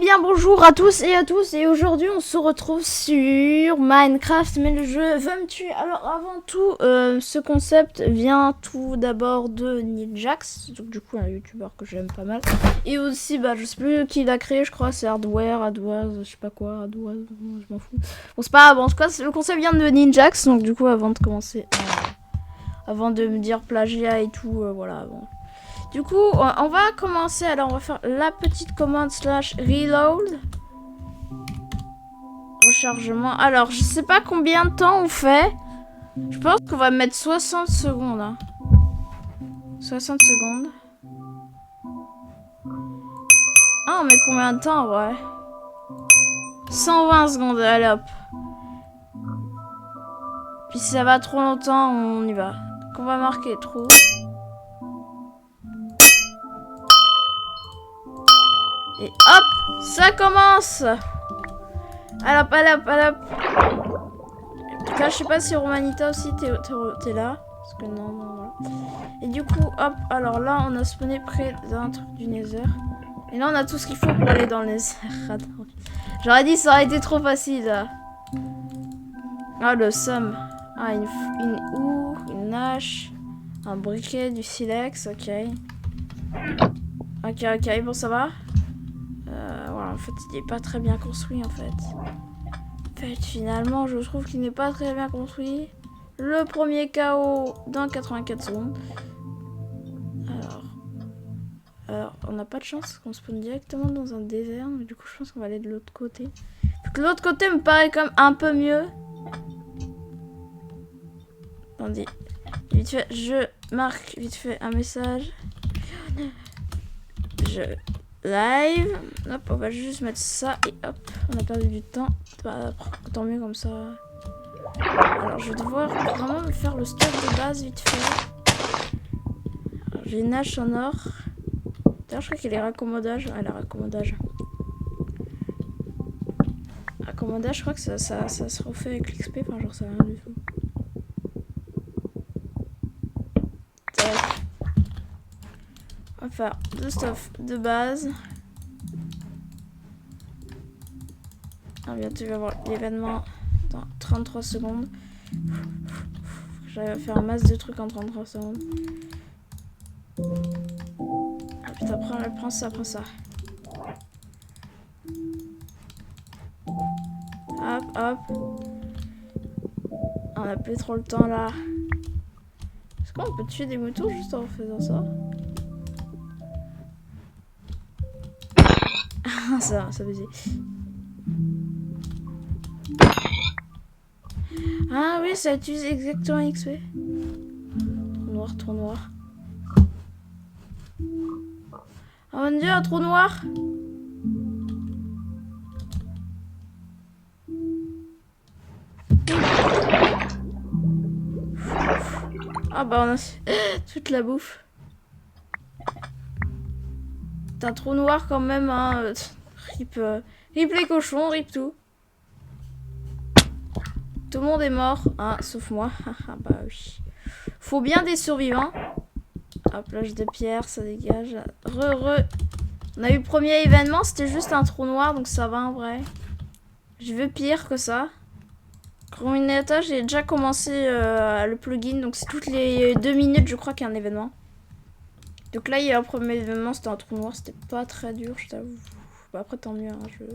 bien bonjour à tous et aujourd'hui on se retrouve sur Minecraft, mais le jeu veut me tuer. Alors avant tout, ce concept vient tout d'abord de Ninjax, donc du coup un youtubeur que j'aime pas mal, et aussi je sais plus qui l'a créé, je crois c'est Hardware, je sais pas quoi, Hardware, je m'en fous. Bon c'est pas grave, en tout cas le concept vient de Ninjax, donc du coup avant de commencer, avant de me dire plagiat et tout, voilà bon. Du coup, on va commencer. Alors, on va faire la petite commande / reload. Rechargement. Alors, je sais pas combien de temps on fait. Je pense qu'on va mettre 60 secondes. Hein. 60 secondes. Ah, on met combien de temps, ouais 120 secondes, allez hop. Puis si ça va trop longtemps, on y va. Donc, on va marquer trop. Et hop, ça commence. Allez hop, allez hop, allez hop. En tout cas, je sais pas si Romanita aussi t'es là. Parce que non, voilà. Et du coup, hop, alors là, on a spawné près d'un truc du Nether. Et là, on a tout ce qu'il faut pour aller dans le Nether. J'aurais dit ça aurait été trop facile. Là. Ah, le somme. Ah, une houe, une hache, un briquet, du silex, ok. Ok, bon, ça va. Voilà, en fait, il est pas très bien construit, en fait. Finalement, je trouve qu'il n'est pas très bien construit. Le premier KO dans 84 secondes. Alors, on n'a pas de chance qu'on spawn directement dans un désert. Mais du coup, je pense qu'on va aller de l'autre côté. Donc, l'autre côté me paraît comme un peu mieux. Attendez. Vite fait, je marque vite fait un message. Je live. Hop, on va juste mettre ça et hop. On a perdu du temps. Tant mieux comme ça. Alors, je vais devoir vraiment me faire le stock de base vite fait. J'ai une hache en or. D'ailleurs, je crois qu'il est raccommodage. Ah, la raccommodage. Raccommodage, je crois que ça se refait avec l'XP. Enfin, genre, ça rien du tout. Tac. On va faire deux stuff de base. Ah, bientôt, il va y avoir l'événement dans 33 secondes. J'arrive à faire un masse de trucs en 33 secondes. Ah putain, prends ça. Hop. On a plus trop le temps là. Est-ce qu'on peut tuer des moutons juste en faisant ça? ça faisait. Ah oui, ça utilise exactement XP. Trou noir. Oh mon dieu, un trou noir. Ah bah on a toute la bouffe. C'est un trou noir quand même, hein. Rip les cochons, rip tout. Tout le monde est mort, hein, sauf moi. Bah oui. Faut bien des survivants. Hop, plage de pierre, ça dégage. On a eu le premier événement, c'était juste un trou noir, donc ça va en vrai. Je veux pire que ça. Chrominata, j'ai déjà commencé le plugin, donc c'est toutes les 2 minutes, je crois qu'il y a un événement. Donc là, il y a un premier événement, c'était un trou noir, c'était pas très dur, je t'avoue. Bah, après, tant mieux, hein,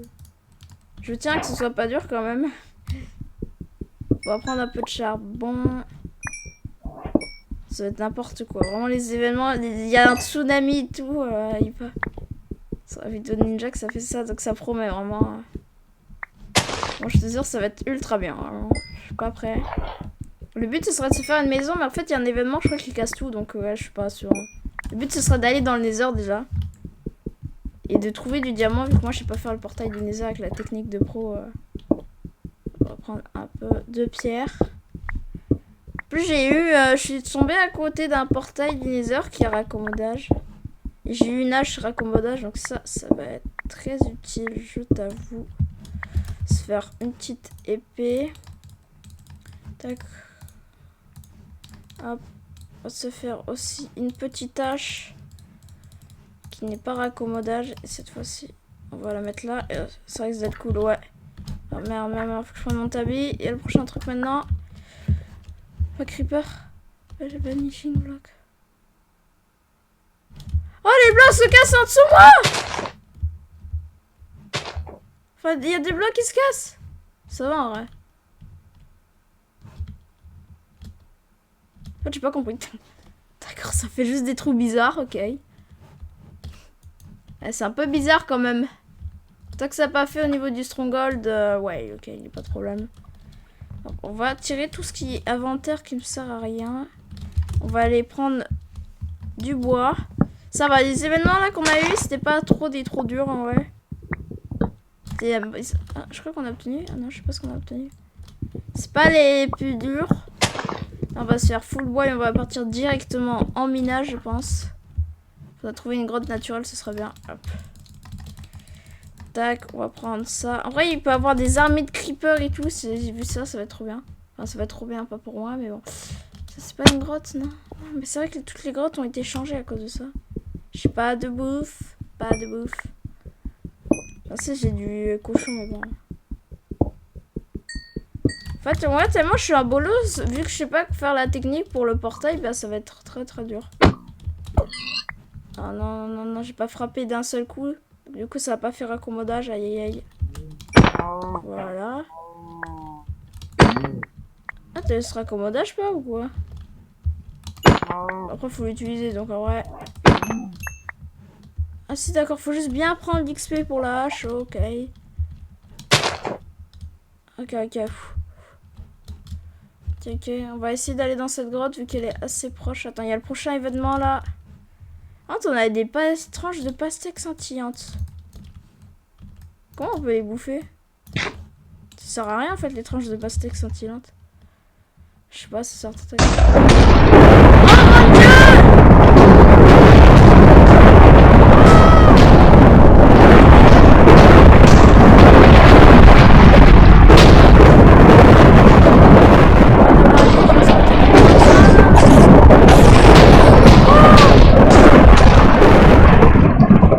je tiens que ce soit pas dur quand même. On va prendre un peu de charbon. Ça va être n'importe quoi. Vraiment, les événements, il y a un tsunami et tout. Sur la vidéo de Ninja que ça fait ça, donc ça promet vraiment. Bon, je te jure, ça va être ultra bien. Vraiment. Je suis pas prêt. Le but, ce serait de se faire une maison, mais en fait, il y a un événement, je crois qu'il casse tout, donc ouais, je suis pas sûre. Le but, ce serait d'aller dans le Nether déjà. Et de trouver du diamant, vu que moi, je sais pas faire le portail du Nether avec la technique de pro. On va prendre un peu de pierre. Plus je suis tombée à côté d'un portail du Nether qui a raccommodage. Et j'ai eu une hache raccommodage, donc ça va être très utile, je t'avoue. Se faire une petite épée. Tac. Hop. On va se faire aussi une petite hache qui n'est pas raccommodage. Et cette fois-ci, On va la mettre là. Ça risque d'être cool, ouais. Oh merde, merde, faut que je prenne mon tabi. Et le prochain truc maintenant. Pas creeper. J'ai vanishing block. Oh, les blocs se cassent en dessous de moi! Enfin, il y a des blocs qui se cassent. Ça va en vrai. En fait, j'ai pas compris. D'accord, ça fait juste des trous bizarres, ok. C'est un peu bizarre quand même. Tant que ça n'a pas fait au niveau du stronghold, ouais, ok, il n'y a pas de problème. Donc, on va tirer tout ce qui est inventaire qui ne sert à rien. On va aller prendre du bois. Ça va, les événements là qu'on a eu, c'était pas trop durs en vrai. Je crois qu'on a obtenu. Ah non, je sais pas ce qu'on a obtenu. C'est pas les plus durs. On va se faire full bois et on va partir directement en minage, je pense. Faudra trouver une grotte naturelle, ce serait bien. Hop. Tac, on va prendre ça. En vrai, il peut avoir des armées de creepers et tout. J'ai vu ça, ça va être trop bien. Enfin, ça va être trop bien, pas pour moi, mais bon. Ça, c'est pas une grotte, non? Non, mais c'est vrai que toutes les grottes ont été changées à cause de ça. J'ai pas de bouffe. Pas de bouffe. Enfin, si, j'ai du cochon, mais bon. En fait, moi, tellement je suis un bolos, vu que je sais pas faire la technique pour le portail, bah ça va être très très dur. Ah non, non, non, j'ai pas frappé d'un seul coup. Du coup, ça va pas faire accommodage, aïe aïe aïe. Voilà. Ah, t'as laissé accommodage pas ou quoi? Après, faut l'utiliser donc en vrai. Ah, si, d'accord, faut juste bien prendre l'XP pour la hache, ok. Ok, ok. Ok, on va essayer d'aller dans cette grotte vu qu'elle est assez proche. Attends, il y a le prochain événement là. Oh, on a des tranches de pastèques scintillantes. Comment on peut les bouffer? Ça sert à rien en fait les tranches de pastèques scintillantes. Je sais pas, ça sert tout à fait. Oh mon dieu!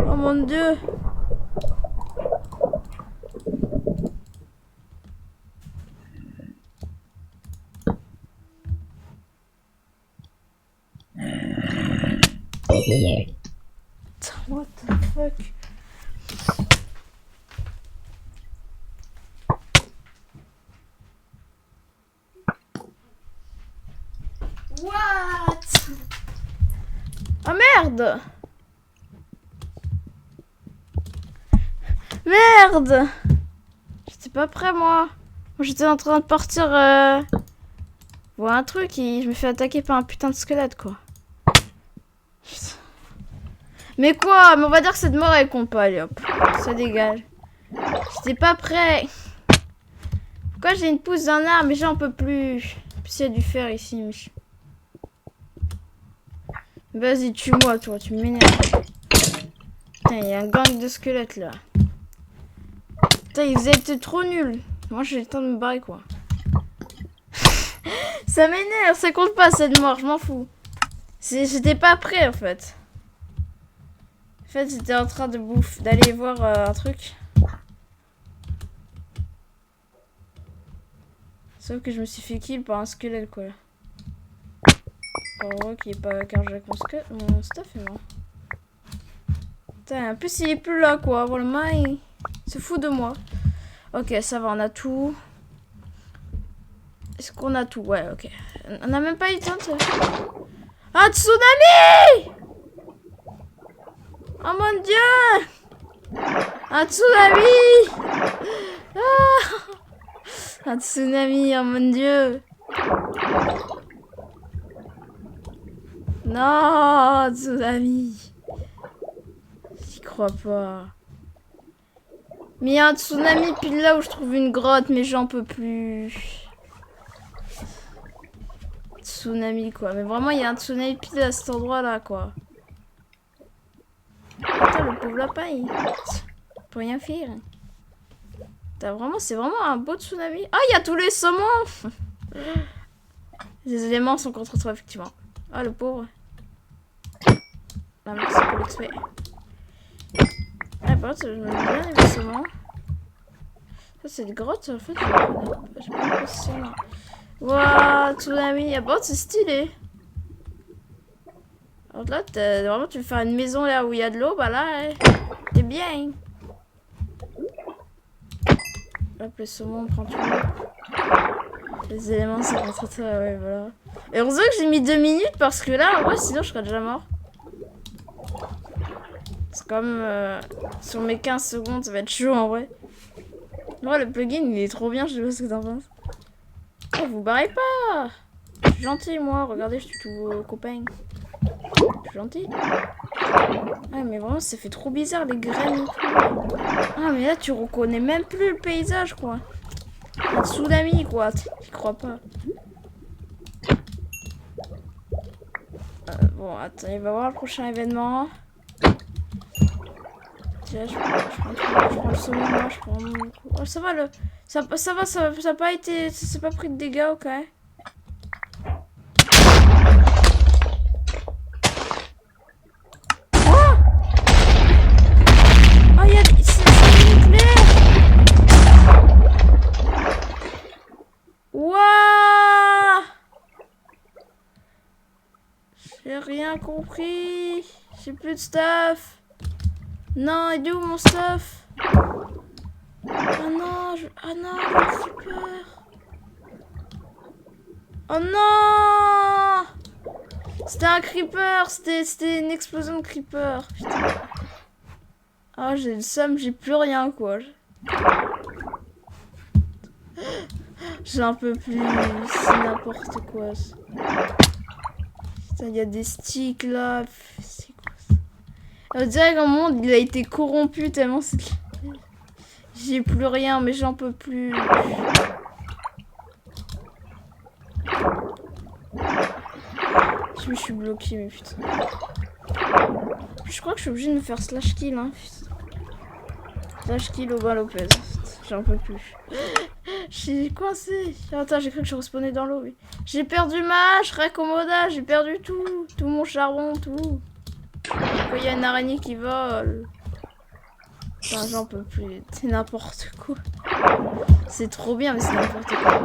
Oh mon dieu! What the fuck? What? Oh merde! Merde! J'étais pas prêt moi. J'étais en train de partir voir un truc et je me fais attaquer par un putain de squelette quoi. Putain. Mais quoi? Mais on va dire que cette mort elle compte pas, allez hop. Ça dégage. J'étais pas prêt. Pourquoi j'ai une pousse d'un arbre mais j'en peux plus. Puis il y a du fer ici. Vas-y, tue-moi toi, tu m'énerves. Putain, il y a un gang de squelettes là. Putain, ils étaient trop nuls. Moi j'ai le temps de me barrer quoi. Ça m'énerve, ça compte pas cette mort, je m'en fous. J'étais pas prêt en fait. En fait, j'étais en train de d'aller voir un truc. Sauf que je me suis fait kill par un squelette quoi. Pour qui est pas carjack mon stuff est mort. Putain, en plus il est plus là quoi. Vraiment, il se fout de moi. Ok, ça va, on a tout. Est-ce qu'on a tout? Ouais, ok. On a même pas eu le temps de... Ah, tsunami! Oh mon dieu! Un tsunami! Ah! Un tsunami, oh mon dieu! Non, tsunami! J'y crois pas. Mais il y a un tsunami pile là où je trouve une grotte, mais j'en peux plus. Tsunami quoi, mais vraiment il y a un tsunami pile à cet endroit là quoi. Putain, le pauvre lapin il peut rien faire. Vraiment, c'est vraiment un beau tsunami. Ah, il y a tous les saumons. Les éléments sont contre toi effectivement. Ah, le pauvre. Ah, merci pour l'XP. Hop. Par contre, je me dis bien les vaissements. Ça, c'est une grotte, en fait. J'ai pas l'impression. Waouh, tsunami. Ah bon, c'est stylé. Alors là, vraiment, tu veux faire une maison là où il y a de l'eau, bah là, t'es bien. Hop, le saumon, on prend tout. Les éléments, ça rentre très, ouais, voilà. Et heureusement que j'ai mis 2 minutes parce que là, en vrai, sinon, je serais déjà mort. C'est comme sur mes 15 secondes, ça va être chaud en vrai. Ouais, le plugin il est trop bien, je sais pas ce que t'en penses. Oh, vous barrez pas! Je suis gentil, moi, regardez, je suis tous vos copains. Je suis gentil. Ah, mais vraiment, ça fait trop bizarre les graines et tout. Ah, mais là, tu reconnais même plus le paysage, quoi. Un tsunami, quoi. J'y crois pas. Bon, attends, il va voir le prochain événement. Tiens, je prends le saumon, moi, je prends mon... Oh, ça va, ça a pas été... Ça s'est pas pris de dégâts, ok. Oh! Oh, il y a... C'est nucléaire! Wouah! J'ai rien compris. J'ai plus de stuff. Non, il est où mon stuff? Ah non, le creeper. Oh non! C'était un creeper, c'était une explosion de creeper. Putain. Ah, j'ai le seum, j'ai plus rien quoi. J'en peux plus, c'est n'importe quoi. Putain, il y a des sticks là. C'est quoi ça? On dirait qu'un monde il a été corrompu tellement c'est... J'ai plus rien, mais j'en peux plus. Je suis bloqué, mais putain. Je crois que je suis obligée de me faire slash kill, hein. Putain. Slash kill au bas Lopez. J'en peux plus. J'ai coincé. Attends, j'ai cru que je respawnais dans l'eau. Oui. J'ai perdu ma hache, Komoda. J'ai perdu tout. Tout mon charbon, tout. Pourquoi il y a une araignée qui vole? Enfin, j'en peux plus. C'est n'importe quoi. C'est trop bien, mais c'est n'importe quoi.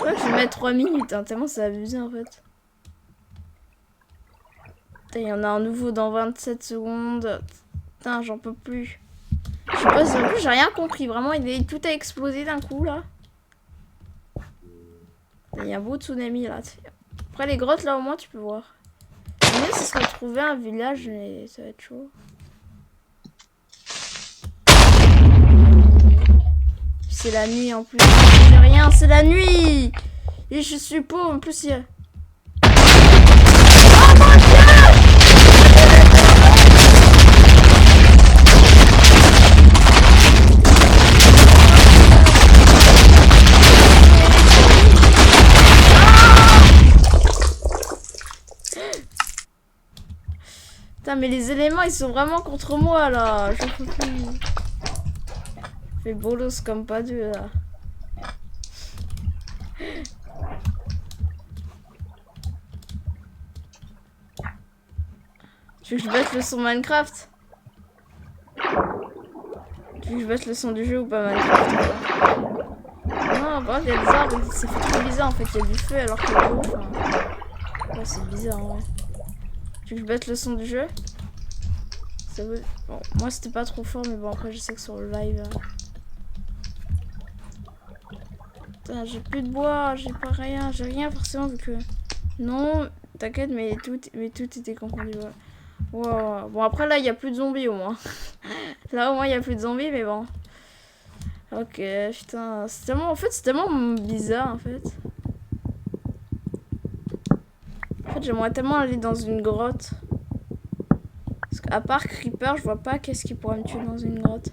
Ouais, je vais mettre 3 minutes, hein, tellement c'est abusé en fait. Il y en a un nouveau dans 27 secondes. Putain, j'en peux plus. Je sais pas si en plus j'ai rien compris. Vraiment, tout a explosé d'un coup là. Il y a un beau tsunami là. Après les grottes là, au moins tu peux voir. Le mieux, ce serait de trouver un village, mais ça va être chaud. C'est la nuit en plus. J'ai rien, c'est la nuit. Et je suis pauvre. En plus, il y a... Oh mon Dieu! Putain, mais les éléments, ils sont vraiment contre moi, là. J'en peux plus. Fait bolos comme pas deux, là. Tu veux que je baisse le son Minecraft? Tu veux que je baisse le son du jeu ou pas Minecraft? Non, par contre, il y a des arbres, ça fait trop bizarre, en fait. Il y a du feu alors qu'il y a de l'eau, enfin... Ouais, c'est bizarre, en vrai. Tu veux que je baisse le son du jeu? Ça veut... Bon, moi c'était pas trop fort, mais bon après je sais que sur le live... Putain, j'ai plus de bois, j'ai pas rien, j'ai rien forcément vu que... Non, t'inquiète, mais tout était confondu, ouais. Wow. Bon après là il y a plus de zombies au moins. Là au moins il y a plus de zombies, mais bon. Ok, putain, c'est tellement... En fait c'est tellement bizarre en fait. En fait j'aimerais tellement aller dans une grotte. Parce qu'à part Creeper, je vois pas qu'est-ce qui pourrait me tuer dans une grotte.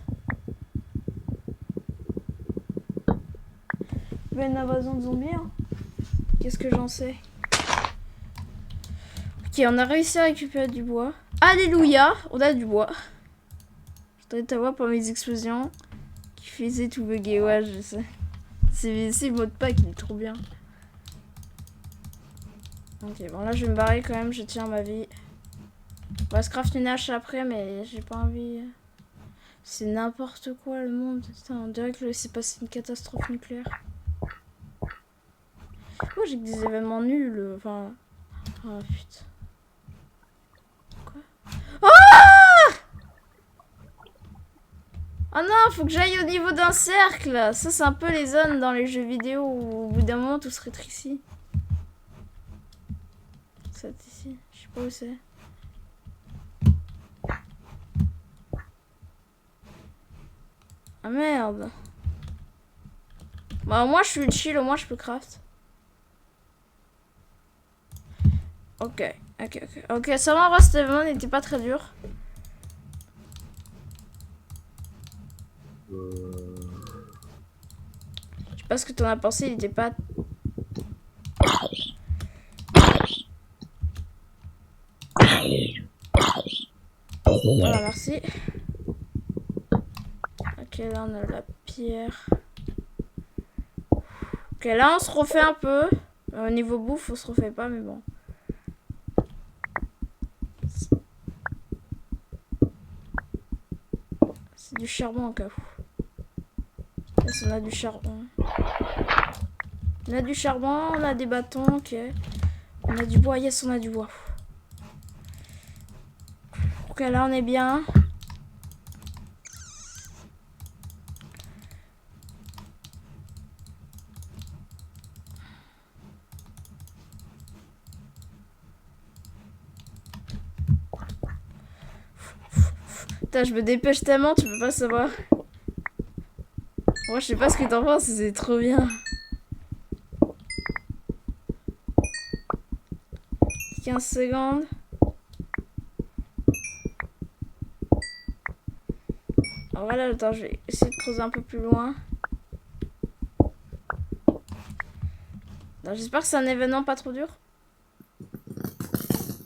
Il y a une invasion de zombies, hein. Qu'est-ce que j'en sais? Ok, on a réussi à récupérer du bois. Alléluia, on a du bois. Je dois t'avoir par mes explosions qui faisaient tout bugger. Ouais, je sais. C'est le mode pack, il est trop bien. Ok, bon là je vais me barrer quand même, je tiens ma vie. On va se craft une hache après, mais j'ai pas envie. C'est n'importe quoi le monde. Putain, on dirait que c'est passé une catastrophe nucléaire. Moi j'ai que des événements nuls. Enfin. Oh putain. Quoi? Ah! Oh non, faut que j'aille au niveau d'un cercle. Ça c'est un peu les zones dans les jeux vidéo où au bout d'un moment tout se rétrécit. C'est ici. Je sais pas où c'est. Ah merde. Bah au moins je suis chill, au moins je peux craft. Ok, ok, ça va, en vrai cet événement n'était pas très dur. Je sais pas ce que t'en as pensé, il était pas... Voilà, merci. Ok, là on a la pierre. Ok, là on se refait un peu. Au niveau bouffe, on se refait pas, mais bon. C'est du charbon au cas où. Yes, on a du charbon. On a du charbon, on a des bâtons, ok. On a du bois, yes, on a du bois. Ok, là on est bien. Putain, je me dépêche tellement, tu peux pas savoir. Moi, je sais pas ce que t'en penses, c'est trop bien. 15 secondes. Alors voilà, attends, je vais essayer de creuser un peu plus loin. J'espère que c'est un événement pas trop dur.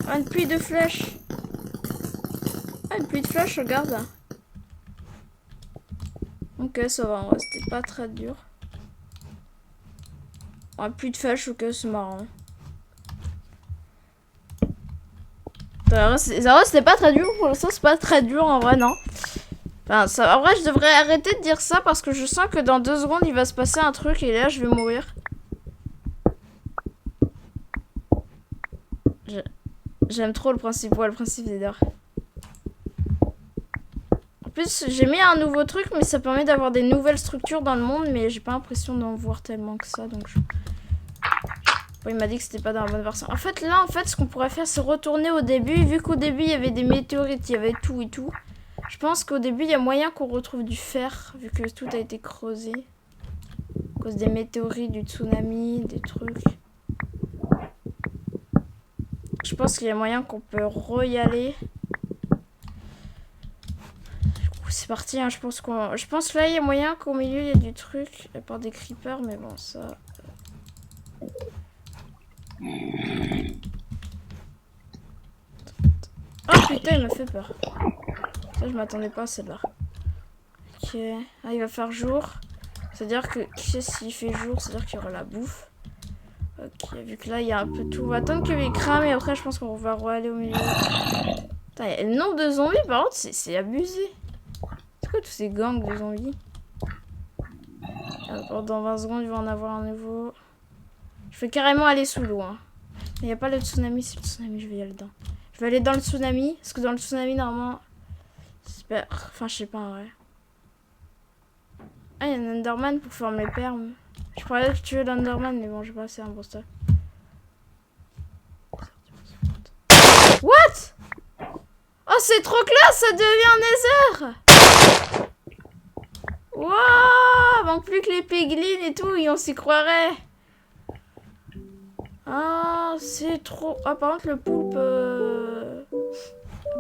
Ah, une pluie de flèches. Ah, une pluie de flèches, regarde. Ok, ça va, en vrai, c'était pas très dur. Ah, pluie de flèches, ok, c'est marrant. En vrai, c'était pas très dur, pour l'instant, c'est pas très dur, en vrai, non. Enfin, ça, en vrai, je devrais arrêter de dire ça parce que je sens que dans 2 secondes, il va se passer un truc et là, je vais mourir. J'aime trop le principe, ouais, le principe des dards. En plus, j'ai mis un nouveau truc, mais ça permet d'avoir des nouvelles structures dans le monde, mais j'ai pas l'impression d'en voir tellement que ça, donc je... Bon, il m'a dit que c'était pas dans la bonne version. En fait, là, ce qu'on pourrait faire, c'est retourner au début. Vu qu'au début, il y avait des météorites, il y avait tout et tout. Je pense qu'au début, il y a moyen qu'on retrouve du fer, vu que tout a été creusé. À cause des météorites, du tsunami, des trucs. Je pense qu'il y a moyen qu'on peut y aller. C'est parti, hein, je pense que là, il y a moyen qu'au milieu, il y a du truc. À part des creepers, mais bon, ça... Oh putain, il m'a fait peur. Ça, je m'attendais pas à celle-là. Ok. Ah, il va faire jour. C'est-à-dire que s'il fait jour, c'est-à-dire qu'il y aura la bouffe. Ok, vu que là, il y a un peu tout. On va attendre qu'il crame et après, je pense qu'on va aller au milieu. Putain, le nombre de zombies, par contre, c'est abusé. C'est quoi tous ces gangs de zombies? Alors, dans 20 secondes, il va en avoir un nouveau. Je vais carrément aller sous l'eau. Hein. Il n'y a pas le tsunami. C'est le tsunami, je vais y aller dedans. Je vais aller dans le tsunami. Parce que dans le tsunami, normalement... J'espère... Enfin, je sais pas, en vrai. Ah, il y a un Enderman pour faire mes permes. Je croyais tuer l'Enderman, mais bon, j'ai pas assez un bon stuff. What? Oh, c'est trop classe, ça devient un Nether. Waouh, manque plus que les piglins et tout, et on s'y croirait. Ah, c'est trop... Ah, par contre, le poulpe...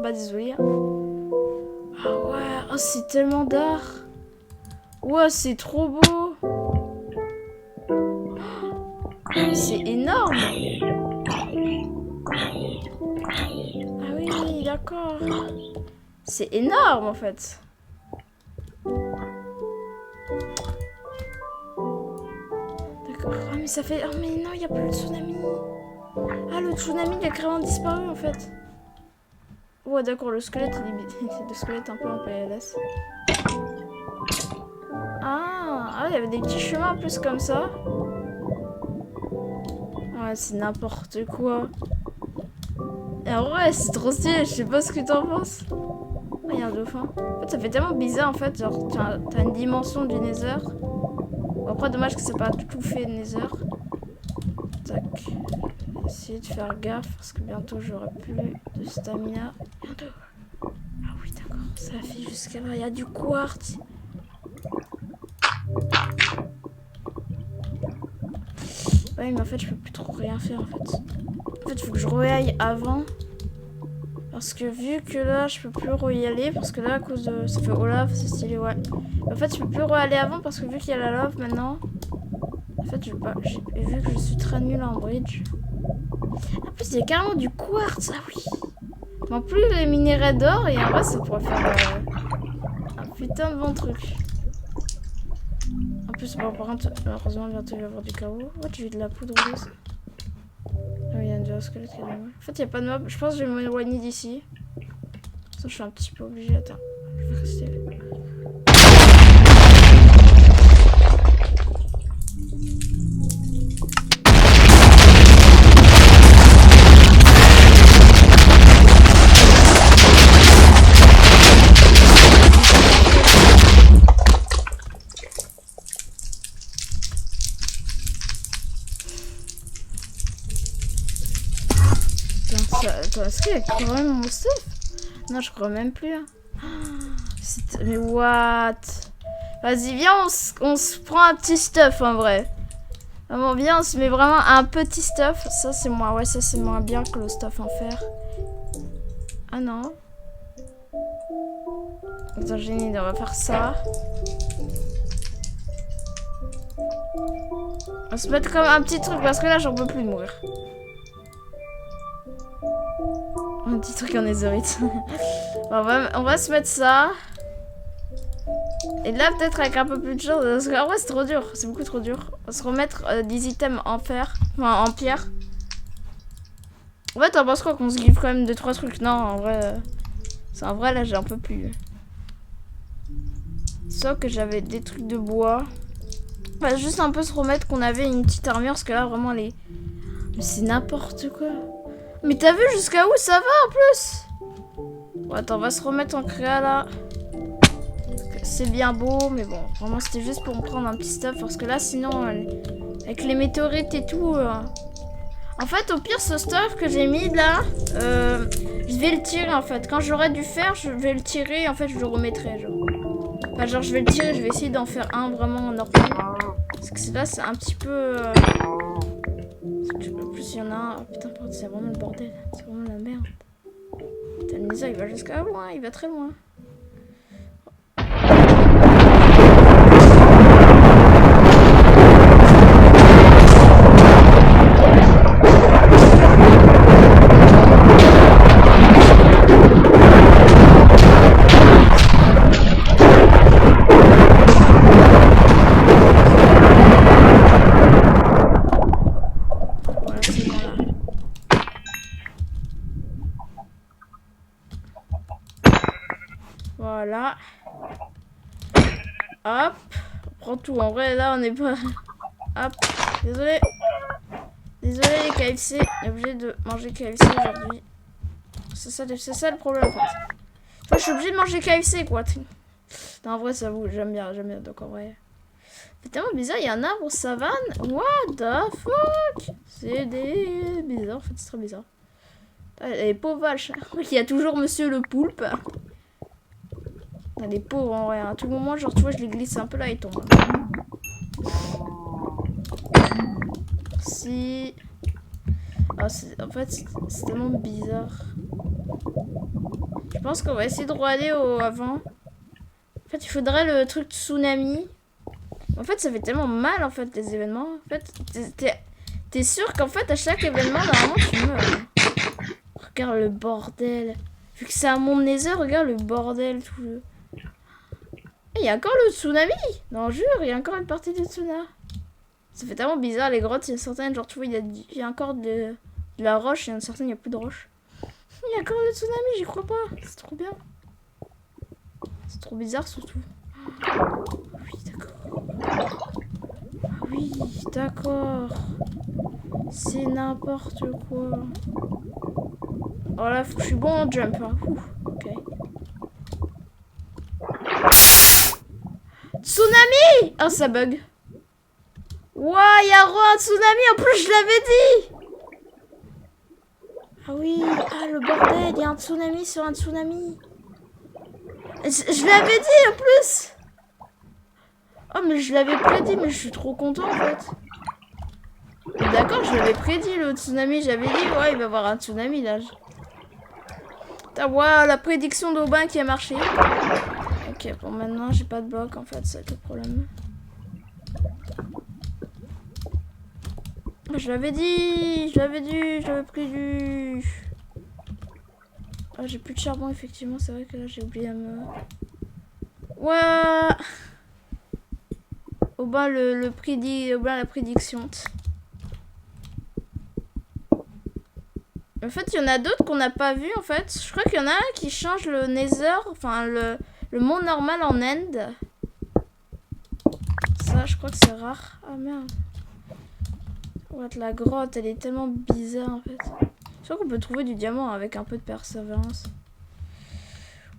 Bah, désolé. Hein. Ah ouais, oh, c'est tellement d'art. Ouais, c'est trop beau. C'est énorme. Ah oui, d'accord. C'est énorme, en fait. D'accord. Ah, mais ça fait... Oh, mais non, il n'y a plus le tsunami. Ah, le tsunami, il a carrément disparu, en fait. Ouais, d'accord, le squelette, c'est le squelette un peu en PLS. Ah, il y avait des petits chemins en plus comme ça. Ouais, c'est n'importe quoi. Et en vrai, c'est trop stylé, je sais pas ce que t'en penses. Ah, il y a un dauphin. En fait, ça fait tellement bizarre en fait, genre, t'as une dimension du Nether. Bon, après, dommage que c'est pas tout fait Nether. Tac. Essayer de faire gaffe parce que bientôt j'aurai plus de stamina. Bientôt. Ah oui, d'accord, ça fait jusqu'à là. Il y a du quartz. Ouais, mais en fait, je peux plus trop rien faire en fait. En fait, il faut que je re-aille avant. Parce que vu que là, je peux plus re-y aller. Parce que là, à cause de. Ça fait Olaf, c'est stylé, ouais. En fait, je peux plus re-aller avant parce que vu qu'il y a la lave maintenant. En fait, je peux pas. Vu que je suis très nulle en bridge. En plus, il y a carrément du quartz, ah oui. En plus, les minéraux d'or, et en vrai, ça pourrait faire un putain de bon truc. En plus, bon, par contre, malheureusement, bientôt il va y avoir du chaos. Ouais, j'ai eu de la poudre rose. Ah oui, il y a un squelette qui est dommage. En fait, il n'y a pas de mob. Je pense que je vais m'éloigner d'ici. Ça, je suis un petit peu obligée. Attends, je vais rester là. Attends, est-ce qu'il y a quand même mon stuff? Non, je crois même plus. Hein. Mais what? Vas-y, viens, on se prend un petit stuff en vrai. Vraiment, viens, on se met vraiment un petit stuff. Ça, c'est moins, ouais, ça, c'est moins bien que le stuff en fer. Ah non. Attends, j'ai une idée, on va faire ça. On va se mettre comme un petit truc parce que là, j'en peux plus de mourir. Un petit truc en netherite. on va se mettre ça. Et là, peut-être avec un peu plus de chance. Parce qu'en vrai, c'est trop dur. C'est beaucoup trop dur. On va se remettre des items en fer. Enfin, en pierre. En fait, t'en penses quoi qu'on se give quand même 2-3 trucs? Non, en vrai. C'est en vrai, là, j'ai un peu plus. Sauf que j'avais des trucs de bois. On va juste un peu se remettre qu'on avait une petite armure. Parce que là, vraiment, les. Mais c'est n'importe quoi. Mais t'as vu jusqu'à où ça va en plus? Bon, attends, on va se remettre en créa là. C'est bien beau, mais bon, vraiment c'était juste pour me prendre un petit stuff. Parce que là, sinon, avec les météorites et tout. En fait, au pire, ce stuff que j'ai mis là, je vais le tirer en fait. Quand j'aurai du fer, je vais le tirer et en fait, je le remettrai. Genre, enfin, genre je vais le tirer, je vais essayer d'en faire un vraiment normal. Parce que là, c'est un petit peu. En plus, il y en a un. Oh, putain, c'est vraiment le bordel. C'est vraiment la merde. Putain, le Nether, il va jusqu'à loin. Il va très loin. Voilà. Hop. On prend tout. En vrai, là, on n'est pas... Hop. Désolé. Désolé, les KFC. On est obligé de manger KFC aujourd'hui. C'est ça le problème, en fait. Enfin, je suis obligé de manger KFC, quoi. Non, en vrai, ça vous, j'aime bien. Donc, en vrai... C'est tellement bizarre. Il y a un arbre savane. What the fuck? C'est bizarre. En fait, c'est très bizarre. Les pauvres vaches. Il y a toujours monsieur le poulpe. Les pauvres en vrai, à tout moment, genre tu vois, je les glisse un peu là, ils tombent. Si. Ah, en fait, c'est tellement bizarre. Je pense qu'on va essayer de aller au avant. En fait, il faudrait le truc tsunami. En fait, ça fait tellement mal en fait les événements. En fait, t'es sûr qu'en fait, à chaque événement, normalement, tu meurs. Regarde le bordel. Vu que c'est un monde nether, regarde le bordel, tout le. Il y a encore le tsunami. Non, jure, il y a encore une partie du tsunami. Ça fait tellement bizarre, les grottes, il y a certaines, genre tu vois, il y a encore de la roche, et il y en a certaines, il n'y a plus de roche. Il y a encore le tsunami, j'y crois pas. C'est trop bien. C'est trop bizarre surtout. Oui, d'accord. Ah oui, d'accord. C'est n'importe quoi. Oh là, faut que je suis bon en jump. Hein. Ok. Tsunami! Oh, ça bug. Ouah, il y a un tsunami. En plus, je l'avais dit. Ah oui. Ah, le bordel. Il y a un tsunami sur un tsunami. Je l'avais dit en plus. Oh, mais je l'avais prédit. Mais je suis trop content en fait. D'accord, je l'avais prédit le tsunami. J'avais dit, ouais, il va y avoir un tsunami là. Putain, waouh, la prédiction d'Aubin qui a marché. Ok, bon, maintenant j'ai pas de bloc en fait, c'est le problème. Je l'avais dit, je l'avais prévu. Ah, j'ai plus de charbon, effectivement, c'est vrai que là j'ai oublié à me. Ouais! Aubin, Aubin, la prédiction. En fait, il y en a d'autres qu'on n'a pas vu en fait. Je crois qu'il y en a un qui change le Nether, enfin le monde normal en End. Ça, je crois que c'est rare. Ah merde. Ouais, la grotte, elle est tellement bizarre en fait. Je crois qu'on peut trouver du diamant avec un peu de persévérance.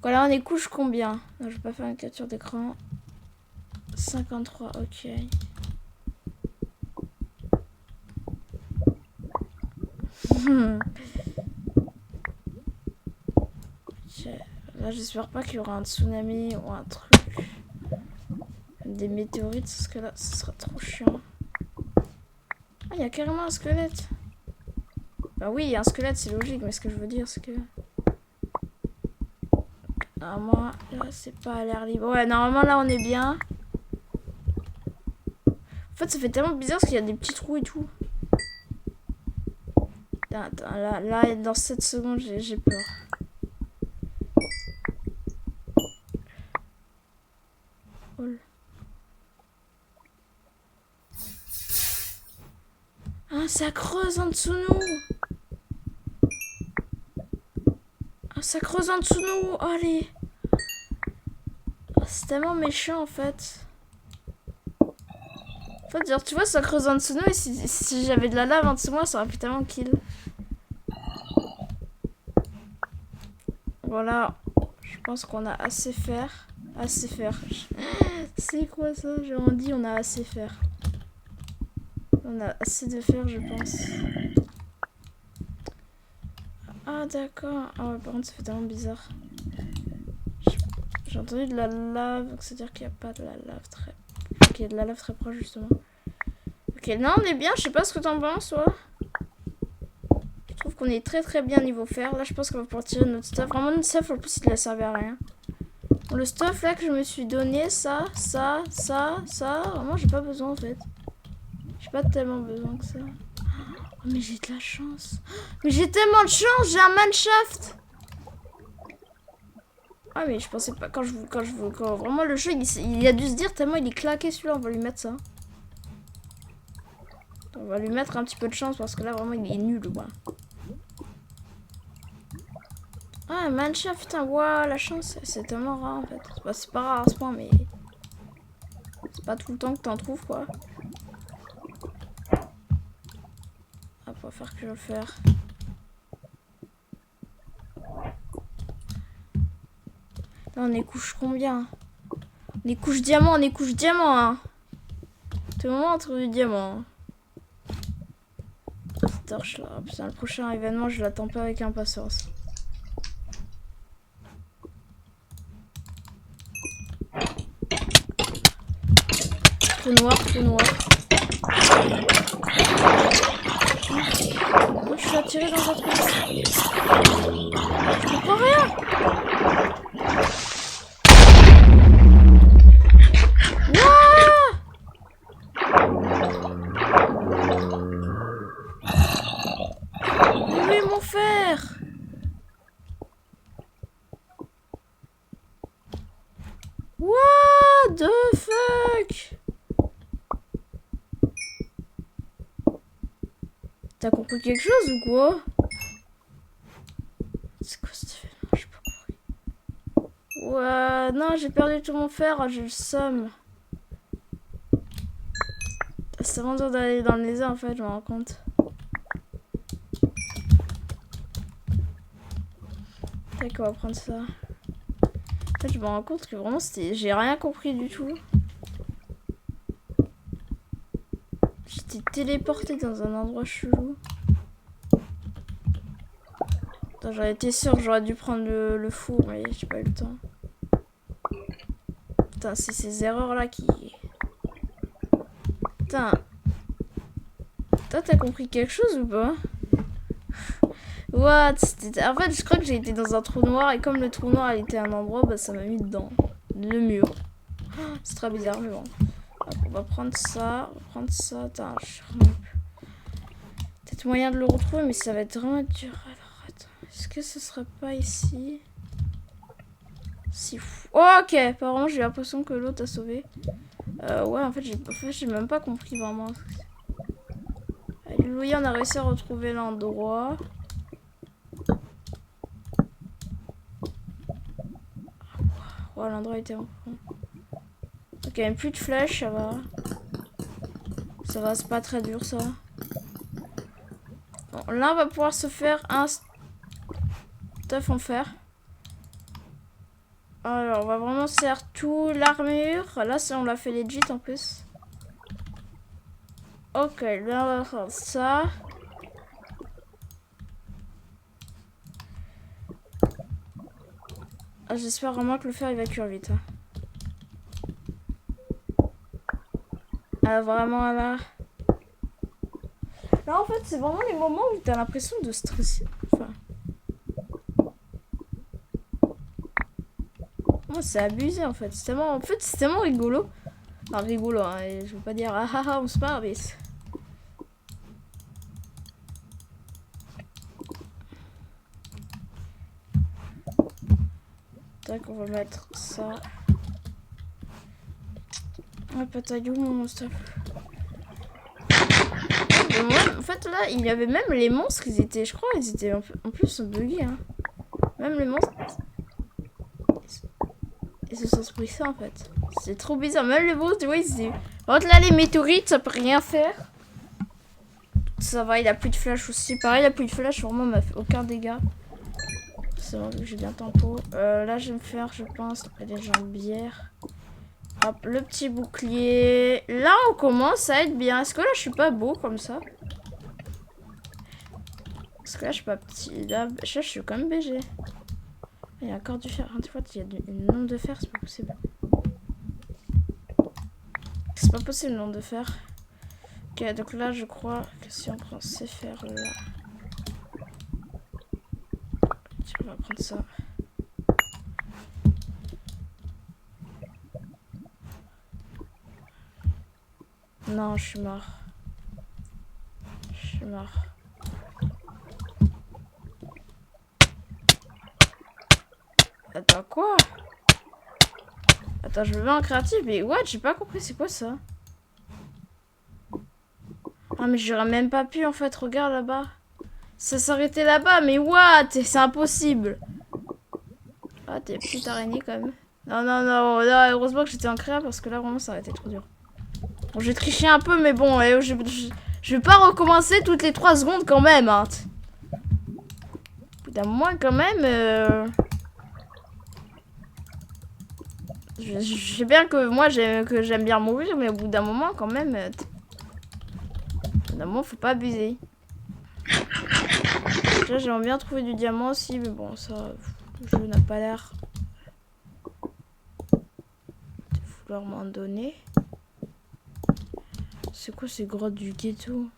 Voilà, on est couche combien? Non, je vais pas faire une capture d'écran. 53, ok. Là, j'espère pas qu'il y aura un tsunami ou un truc. Des météorites, parce que là, ce sera trop chiant. Ah, il y a carrément un squelette. Bah oui, il y a un squelette, c'est logique, mais ce que je veux dire, c'est que... Normalement, là, c'est pas à l'air libre. Ouais, normalement, là, on est bien. En fait, ça fait tellement bizarre parce qu'il y a des petits trous et tout. Attends, là, dans 7 secondes, j'ai peur. Oh. Ah, ça creuse en dessous de nous. Ah, ça creuse en dessous de nous. Oh, allez. Oh, c'est tellement méchant, en fait. En fait, genre, tu vois, ça creuse en dessous de nous. Et si j'avais de la lave en dessous de moi, ça aurait pu tellement kill. Voilà. Je pense qu'on a assez faire. Assez faire. C'est quoi ça? J'ai dit on a assez faire. On a assez de fer, je pense. Ah, d'accord. Ah ouais, par contre, ça fait tellement bizarre. J'ai entendu de la lave, donc c'est-à-dire qu'il n'y a pas de la lave très... Ok, il y a de la lave très proche, justement. Ok, non, on est bien. Je sais pas ce que t'en penses, toi. Je trouve qu'on est très très bien niveau fer. Là, je pense qu'on va pouvoir tirer notre stuff. Vraiment, notre stuff, en plus, il a servi à rien. Bon, le stuff, là, que je me suis donné, ça, vraiment, j'ai pas besoin, en fait. J'ai pas tellement besoin que ça. Oh, mais j'ai de la chance. Mais j'ai tellement de chance, j'ai un manshaft. Ah mais je pensais pas quand vraiment le jeu il a dû se dire tellement il est claqué celui-là, on va lui mettre ça. On va lui mettre un petit peu de chance parce que là vraiment il est nul quoi. Ah manshaft, putain, waouh, la chance c'est tellement rare en fait. Bah, c'est pas rare à ce point mais c'est pas tout le temps que t'en trouves quoi. Ah, on va faire que je vais le faire. Là on est couche combien? On est couche diamant, hein. Tout le moment on trouve du diamant. Cette torche là, putain, le prochain événement je l'attends pas avec impatience. Tout noir, tout noir. Moi je suis attirée dans un truc. Je comprends rien. Oui, mon fer. What the fuck? T'as compris quelque chose ou quoi? Ouais, non, j'ai perdu tout mon fer, j'ai le seum. C'est vraiment dur d'aller dans le nether en fait, je me rends compte. Tac, on va prendre ça. En fait, je me rends compte que vraiment, j'ai rien compris du tout. J'étais téléporté dans un endroit chelou. J'aurais été sûre que j'aurais dû prendre le four, mais j'ai pas eu le temps. Putain, c'est ces erreurs là qui... Putain. Toi, t'as compris quelque chose ou pas? What? En fait, je crois que j'ai été dans un trou noir et comme le trou noir il était à un endroit, bah ça m'a mis dedans. Le mur. C'est très bizarre, mais bon. Hop, on va prendre ça. On va prendre ça. Attends, je suis vraiment... Peut-être moyen de le retrouver, mais ça va être vraiment dur. Alors, attends. Est-ce que ce serait pas ici? Si fou. Oh, ok, apparemment j'ai l'impression que l'autre a sauvé. Ouais, en fait, j'ai même pas compris vraiment. Alléluia, on a réussi à retrouver l'endroit. Oh, l'endroit était en fond. Ok, même plus de flèches, ça va. Ça va, c'est pas très dur ça. Bon, là, on va pouvoir se faire un stuff en fer. Alors, on va vraiment se faire tout l'armure. Là, on l'a fait legit en plus. Ok, là, on va faire ça. Ah, j'espère vraiment que le fer il va cuire vite. Hein. Ah, vraiment là. Là, en fait, c'est vraiment les moments où t'as l'impression de stresser. Enfin. Moi, c'est abusé en fait. C'est tellement... En fait, c'est tellement rigolo. Enfin, rigolo, hein. Et je veux pas dire ah ah ah, on se marre, mais. Tac, on va mettre ça. Ah, patayou, mon stuff. En fait, là, il y avait même les monstres, ils étaient, je crois, ils étaient en plus buggés. Hein. Même les monstres. Ils se sont pris ça en fait. C'est trop bizarre. Même les monstres, tu vois, ils étaient. Par contre, là, les météorites, ça peut rien faire. Ça va, il a plus de flash aussi. Pareil, il a plus de flash, vraiment, m'a fait aucun dégât. C'est vrai que j'ai bien tempo. Là, je vais me faire, je pense, des jambières. Hop, le petit bouclier. Là, on commence à être bien. Est-ce que là, je suis pas beau comme ça? Parce que là, je suis pas petit. Là, je suis quand même BG. Il y a encore du fer. Tu vois, il y a une nombre de fer, c'est pas possible. C'est pas possible, le nombre de fer. Ok, donc là, je crois que si on prend ces fers là. Tiens, on va prendre ça. Non, je suis mort. Je suis mort. Attends, quoi? Attends, je me mets en créatif, mais what? J'ai pas compris, c'est quoi ça? Ah, mais j'aurais même pas pu en fait, regarde là-bas. Ça s'arrêtait là-bas, mais what? C'est impossible. Ah, t'es petite araignée quand même. Non, non, non, non, heureusement que j'étais en créa parce que là vraiment ça aurait été trop dur. Bon, j'ai triché un peu, mais bon, je vais pas recommencer toutes les 3 secondes quand même. Hein. Au bout d'un moment, quand même. Je sais bien que moi j'aime bien mourir, mais au bout d'un moment, quand même. Au bout d'un moment, faut pas abuser. Là, j'aimerais bien trouver du diamant aussi, mais bon, ça, le jeu n'a pas l'air de vouloir m'en donner. C'est quoi ces grottes du ghetto?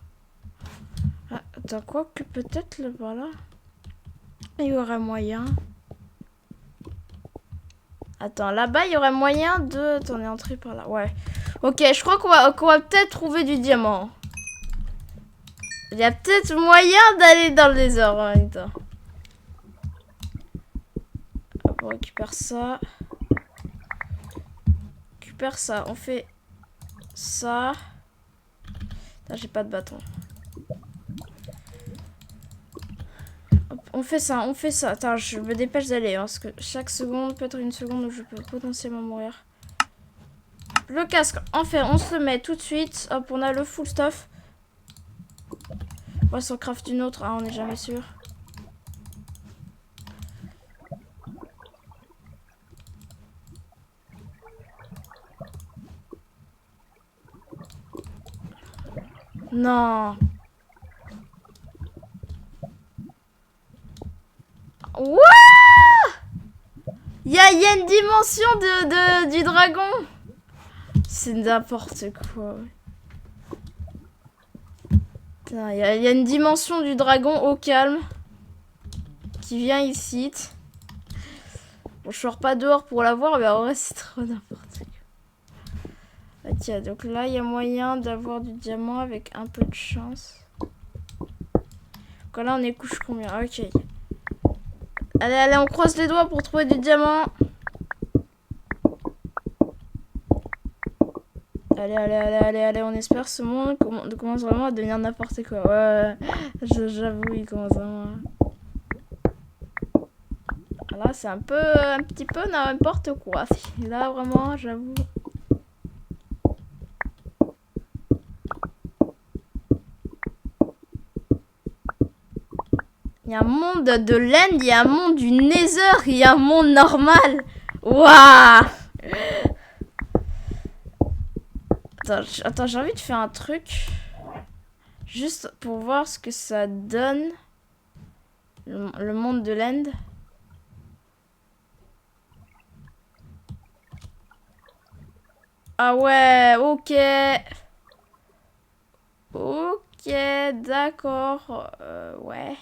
Ah, attends, quoi que peut-être là-bas là, il y aurait moyen. Attends, là-bas, il y aurait moyen de... Attends, on est entré par là. Ouais. Ok, je crois qu'on va peut-être trouver du diamant. Il y a peut-être moyen d'aller dans le désert en même temps. Hop, on récupère ça. On récupère ça. On fait ça. Là, j'ai pas de bâton. Hop, on fait ça. Attends, je me dépêche d'aller, hein, parce que chaque seconde peut être une seconde où je peux potentiellement mourir. Le casque, enfin, on se le met tout de suite. Hop, on a le full stuff. On va s'en craft une autre, hein, on n'est jamais sûr. Non. Wouah! Il y a une dimension du dragon. C'est n'importe quoi. Il y a une dimension du dragon au calme qui vient ici. Bon, je sors pas dehors pour la voir, mais en vrai, c'est trop n'importe quoi. Ok, donc là, il y a moyen d'avoir du diamant avec un peu de chance. Donc là, on est couche combien? Ok. Allez, on croise les doigts pour trouver du diamant. Allez, on espère ce monde commence vraiment à devenir n'importe quoi. Ouais, j'avoue, il commence vraiment. Là, c'est un petit peu n'importe quoi. Là, vraiment, j'avoue. Il y a un monde de l'End, il y a un monde du Nether, il y a un monde normal. Waouh! Attends, j'ai envie de faire un truc. Juste pour voir ce que ça donne. Le monde de l'End. Ah ouais, ok. Ok, d'accord. Ouais.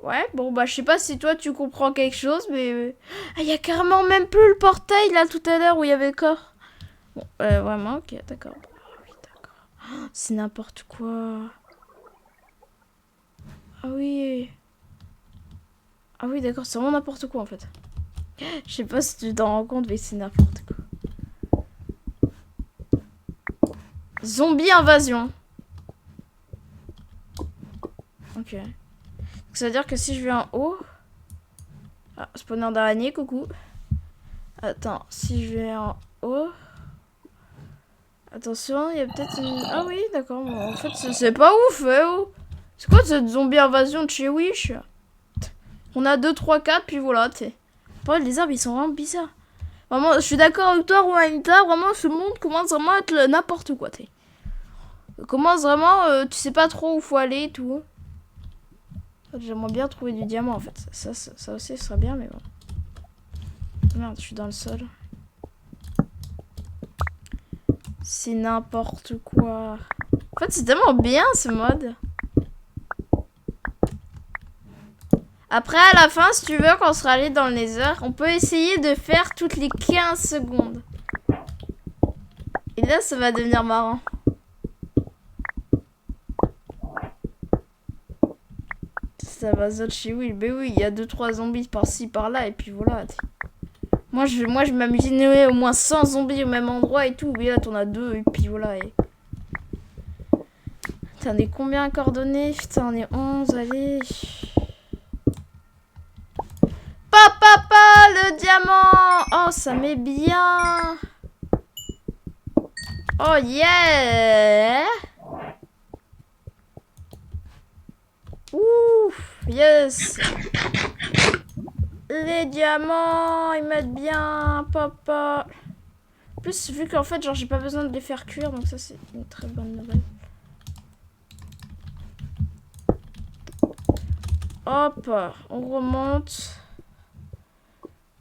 Ouais, bon bah je sais pas si toi tu comprends quelque chose, mais... Ah, il y a carrément même plus le portail là tout à l'heure où il y avait le corps. Bon, vraiment, ok, d'accord. Ah oui, d'accord. C'est n'importe quoi. Ah oui. Ah oui, d'accord, c'est vraiment n'importe quoi en fait. Je sais pas si tu t'en rends compte, mais c'est n'importe quoi. Zombie invasion. Ok. Donc, ça veut dire que si je vais en haut... Ah, spawner d'araignée, coucou. Attends, si je vais en haut... Attention, il y a peut-être une... Ah oui, d'accord, bon, en fait, c'est pas ouf, oh. C'est quoi cette zombie invasion de chez Wish? On a 2, 3, 4, puis voilà, tu sais. Les arbres, ils sont vraiment bizarres. Vraiment, je suis d'accord avec toi, Romanita, vraiment, ce monde commence vraiment à être n'importe quoi, tu sais. Commence vraiment, tu sais pas trop où faut aller et tout. J'aimerais bien trouver du diamant, en fait. Ça aussi, ce serait bien, mais bon. Merde, je suis dans le sol. C'est n'importe quoi. En fait, c'est tellement bien, ce mode. Après, à la fin, si tu veux, quand on sera allé dans le Nether, on peut essayer de faire toutes les 15 secondes. Et là, ça va devenir marrant. Ça va chez Will. Mais oui, il y a 2-3 zombies par-ci, par-là, et puis voilà. Moi, je vais m'imaginer au moins 100 zombies au même endroit et tout. Mais là, t'en as 2, et puis voilà. Et... T'en es combien coordonnées? Putain, on est 11, allez. Papa, le diamant! Oh, ça met bien! Oh, yeah! Ouf, yes! Les diamants, ils mettent bien, papa. En plus, vu qu'en fait, genre, j'ai pas besoin de les faire cuire, donc ça, c'est une très bonne nouvelle. Hop, on remonte.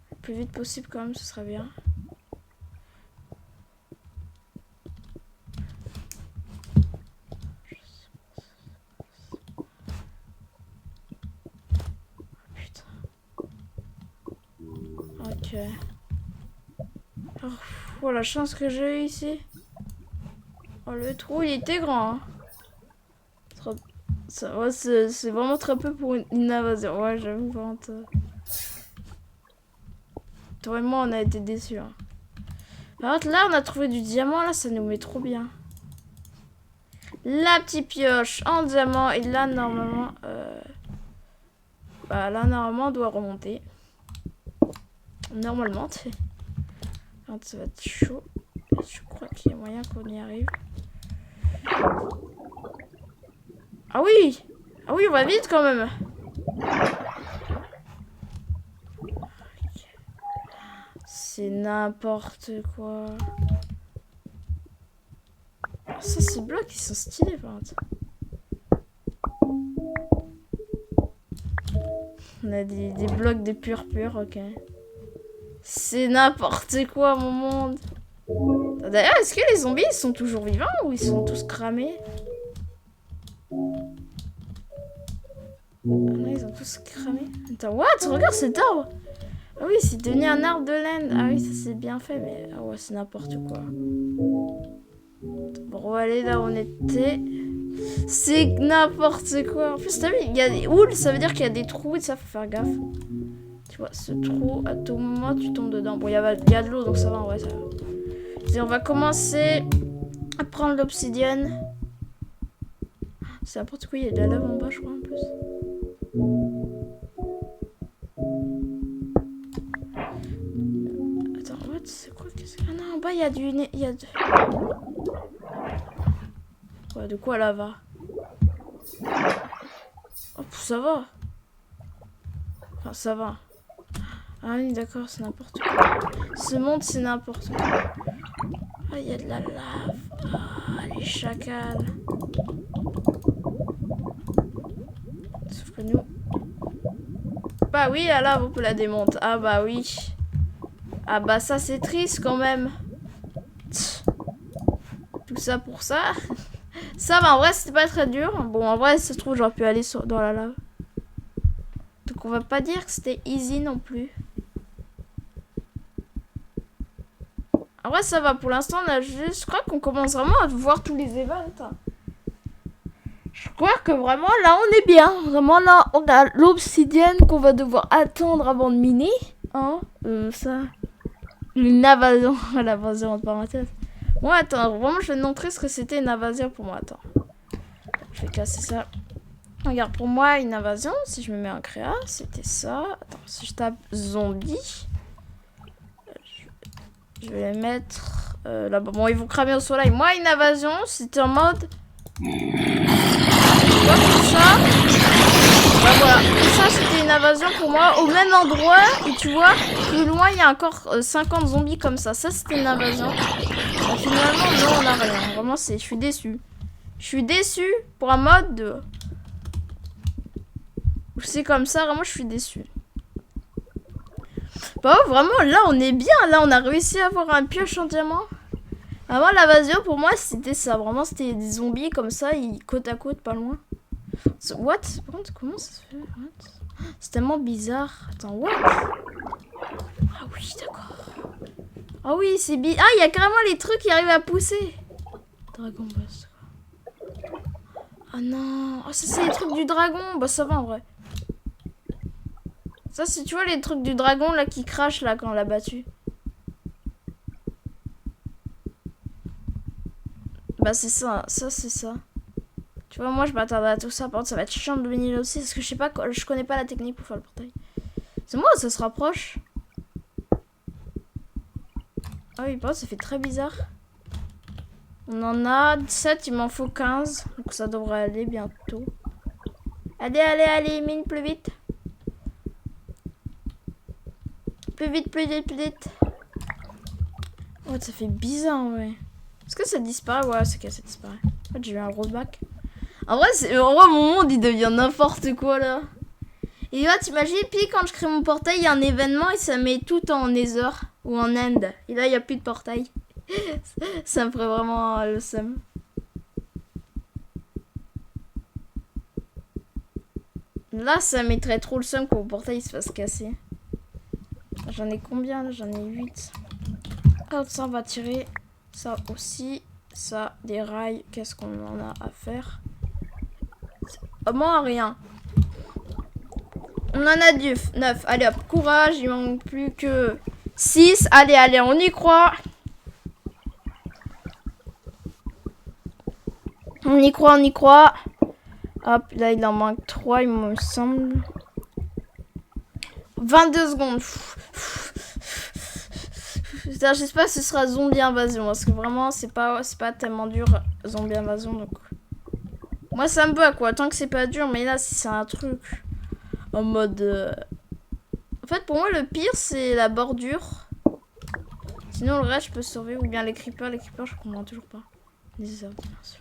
Le plus vite possible, quand même, ce serait bien. Ok. Oh, la chance que j'ai eu ici. Oh, le trou, il était grand. Hein. Ouais, c'est vraiment très peu pour une invasion. Ouais, j'avoue, vraiment. Toi et moi, on a été déçus. Hein. Par contre, là, on a trouvé du diamant. Là, ça nous met trop bien. La petite pioche en diamant. Et là, normalement... Bah là, normalement, on doit remonter. Normalement, ça va être chaud. Je crois qu'il y a moyen qu'on y arrive. Ah oui! Ah oui, on va vite quand même! C'est n'importe quoi. Ah, ça, ces blocs, ils sont stylés, par contre. On a des blocs de pur, ok. C'est n'importe quoi, mon monde. D'ailleurs, est-ce que les zombies, ils sont toujours vivants ou ils sont tous cramés? Ah non, ils ont tous cramé. Attends, what? Regarde cet arbre! Ah oui, c'est devenu un arbre de laine. Ah oui, ça c'est bien fait, mais... Ah ouais, c'est n'importe quoi. Bon, on va aller là où on était. C'est n'importe quoi. En plus, t'as vu, il y a des houles, ça veut dire qu'il y a des trous et ça, faut faire gaffe. Tu vois, ce trou, à tout moment, tu tombes dedans. Bon, il y a de l'eau, donc ça va, en vrai, ça va. Et on va commencer à prendre l'obsidienne. C'est n'importe quoi, il y a de la lave en bas, je crois, en plus. Attends, what? C'est quoi? Ah non, en bas, il y a du... Ouais, de quoi là va? Oh, ça va. Enfin, ça va. Ah oui, d'accord, c'est n'importe quoi. Ce monde, c'est n'importe quoi. Ah, il y a de la lave. Ah, les chacals. Sauf que nous... Bah oui, la lave, on peut la démonter. Ah bah oui. Ah bah ça, c'est triste quand même. Tout ça pour ça. Ça, bah en vrai, c'était pas très dur. Bon, en vrai, ça se trouve, j'aurais pu aller dans la lave. Donc on va pas dire que c'était easy non plus. En vrai, ça va. Pour l'instant, on a juste... Je crois qu'on commence vraiment à voir tous les events. Je crois que vraiment, là, on est bien. Vraiment, là, on a l'obsidienne qu'on va devoir attendre avant de miner. Hein ça... Une invasion. L'invasion, entre parenthèses. Bon, attends. Vraiment, je vais te montrer ce que c'était une invasion pour moi. Attends. Je vais casser ça. Regarde, pour moi, une invasion, si je me mets en créa, c'était ça. Attends, si je tape zombie... Je vais les mettre là-bas. Bon, ils vont cramer au soleil. Moi, une invasion, c'était en mode... Quoi, comme ça. Bah voilà. Et ça, c'était une invasion pour moi au même endroit. Et tu vois, plus loin, il y a encore 50 zombies comme ça. Ça, c'était une invasion. Bon, finalement, non, on n'a rien. Vraiment, je suis déçue. Je suis déçue pour un mode de... C'est comme ça, vraiment, je suis déçue. Bah vraiment, là, on est bien. Là, on a réussi à avoir un pioche en diamant. Avant, l'invasion, pour moi, c'était ça. Vraiment, c'était des zombies comme ça, ils côte à côte, pas loin. What? Par contre, comment ça se fait? C'est tellement bizarre. Attends, what? Ah oui, d'accord. Ah oui, c'est bizarre. Ah, il y a carrément les trucs qui arrivent à pousser. Dragon Boss. Ah non. Ah, ça, c'est les trucs du dragon. Bah, ça va en vrai. Ça, c'est, tu vois, les trucs du dragon, là, qui crachent, là, quand on l'a battu. Bah, c'est ça. Ça, c'est ça. Tu vois, moi, je m'attendais à tout ça. Par contre, ça va être chiant de venir là aussi, parce que je sais pas, je connais pas la technique pour faire le portail. C'est moi, ça se rapproche. Ah oui, par contre, ça fait très bizarre. On en a 7, il m'en faut 15. Donc, ça devrait aller bientôt. Allez, allez, allez, mine plus vite. Plus vite, plus vite, plus vite. Oh, ça fait bizarre, ouais. Est-ce que ça disparaît? Ouais, c'est que ça disparaît. En fait, j'ai eu un rollback. En vrai, mon monde, il devient n'importe quoi, là. Et là, t'imagines, puis quand je crée mon portail, il y a un événement et ça met tout en Nether ou en End. Et là, il n'y a plus de portail. Ça me ferait vraiment le seum. Là, ça mettrait trop le seum que mon portail se fasse casser. J'en ai combien là? J'en ai 8. Hop, ça, on va tirer ça aussi. Ça, des rails, qu'est-ce qu'on en a à faire? Moi, rien. On en a 9. Allez, hop, courage. Il manque plus que 6. Allez, allez, on y croit. On y croit, on y croit. Hop, là, il en manque 3, il me semble. 22 secondes. Putain, j'espère que ce sera zombie invasion. Parce que vraiment, c'est pas tellement dur, zombie invasion. Donc... Moi, ça me va, quoi. Tant que c'est pas dur. Mais là, si c'est un truc en mode... En fait, pour moi, le pire, c'est la bordure. Sinon, le reste, je peux survivre. Ou bien les creepers. Les creepers, je comprends toujours pas. Les heures dimension.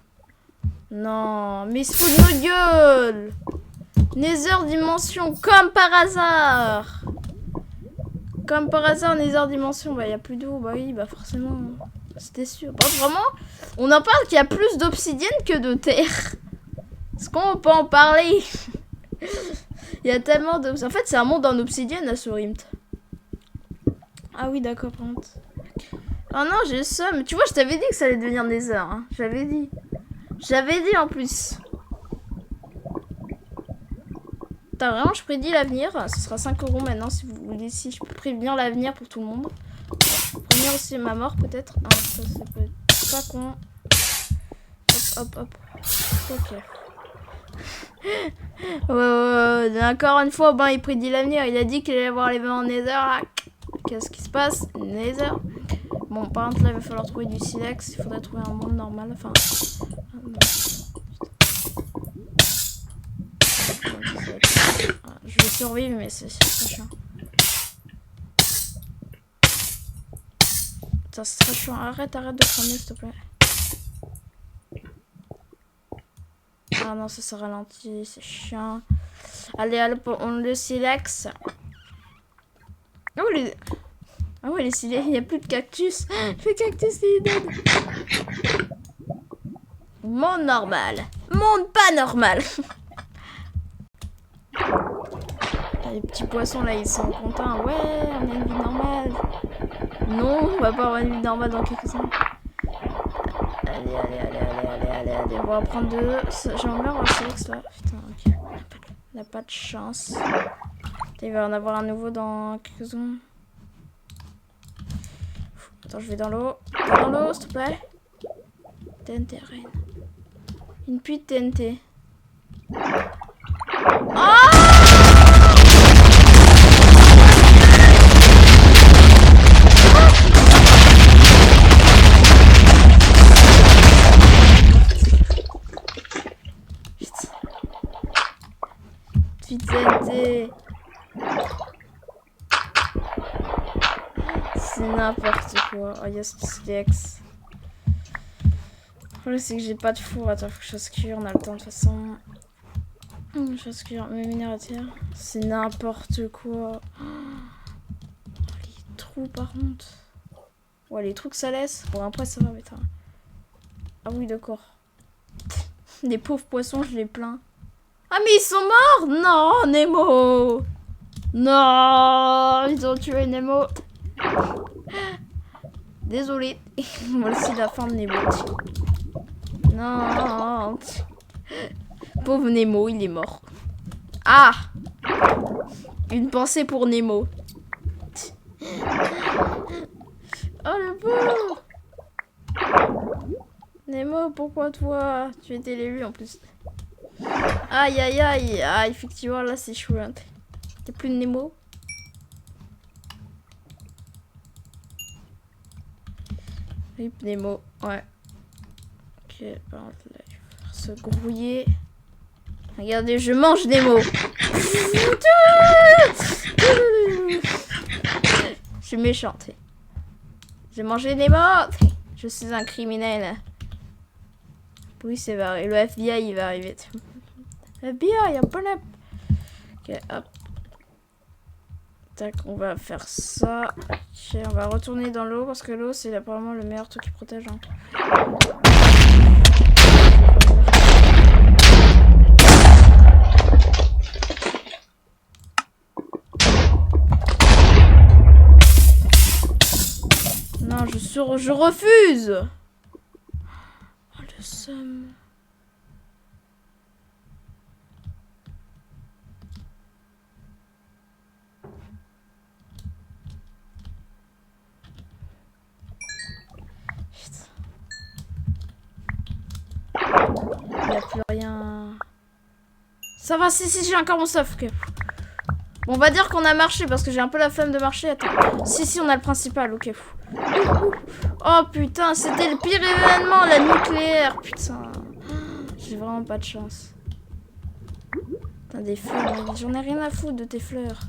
Non, mais c'est fou de gueule. Nether Dimension, comme par hasard. Comme par hasard, Nether Dimension. Bah, il n'y a plus d'eau. Bah oui, bah forcément. C'était sûr. Bah, vraiment, on en parle qu'il y a plus d'obsidienne que de terre. Est-ce qu'on peut en parler? Il y a tellement d'obsidienne. En fait, c'est un monde en obsidienne à Sorimt. Ah oui, d'accord, par contre. Ah non, j'ai ça. Mais tu vois, je t'avais dit que ça allait devenir Nether. Hein. J'avais dit. J'avais dit en plus. Putain, vraiment, je prédis l'avenir. Ce sera 5 € maintenant si vous voulez. Si je peux prévenir l'avenir pour tout le monde. Prévenir aussi ma mort peut-être. Ah, ça peut être pas con. Hop, hop, hop. Ok. Encore une fois, ben, il prédit l'avenir. Il a dit qu'il allait avoir l'événement Nether. Là. Qu'est-ce qui se passe? Nether. Bon, par contre, là, il va falloir trouver du silex. Il faudrait trouver un monde normal. Enfin. Je vais survivre, mais c'est très chiant. Ça, c'est très chiant. Arrête de cramer, s'il te plaît. Ah non, ça ralentit, c'est chiant. Allez, on le silex. Ah ouais, les silex, il n'y a plus de cactus. Le cactus, il est dead. Monde normal. Monde pas normal. Les petits poissons là, ils sont contents. Ouais, on a une vie normale. Non, on va pas avoir une vie normale dans quelques années. Allez, on va en prendre 2. J'aimerais bien avoir le silex là. Putain, ok. On n'a pas de chance. Il va en avoir un nouveau dans quelques secondes. Attends, je vais dans l'eau. Dans l'eau, s'il te plaît. TNT, reine. Une pluie de TNT. Ah! TNT. C'est n'importe quoi. Oh, yes, Silex. Le problème, c'est que j'ai pas de four. Attends, faut que je fasse cuire. On a le temps de toute façon. Je fasse cuire mes minératières. C'est n'importe quoi. Oh, les trous, par contre. Ouais, les trous que ça laisse. Bon, après, ça va, mais attends. Ah oui, d'accord. Les pauvres poissons, je les plains. Ah, mais ils sont morts! Non, Nemo! Non! Ils ont tué Nemo. Désolé. Voici la fin de Nemo. Non! Pauvre Nemo, il est mort. Ah! Une pensée pour Nemo. Oh, le pauvre! Nemo, pourquoi toi? Tu étais l'élu en plus. Aïe, aïe, aïe. Ah, effectivement, là, c'est chouette. Hein. T'es plus de Nemo? Rip Nemo, ouais. Ok, par contre, là, il va se grouiller. Regardez, je mange Nemo. Je suis méchante. J'ai mangé Nemo. Je suis un criminel. Oui, c'est vrai. Le FBI, il va arriver. FBI, un peu là. Ok, hop. Tac, on va faire ça. Ok, on va retourner dans l'eau parce que l'eau, c'est apparemment le meilleur truc qui protège. Hein. Non, je refuse. Oh, le seum. Il n'y a plus rien. Ça va, si, j'ai encore mon stuff. Okay. Bon, on va dire qu'on a marché parce que j'ai un peu la flemme de marcher. Attends. Si, on a le principal. Ok. Oh putain, c'était le pire événement, la nucléaire. Putain. J'ai vraiment pas de chance. Putain, des fleurs. J'en ai rien à foutre de tes fleurs.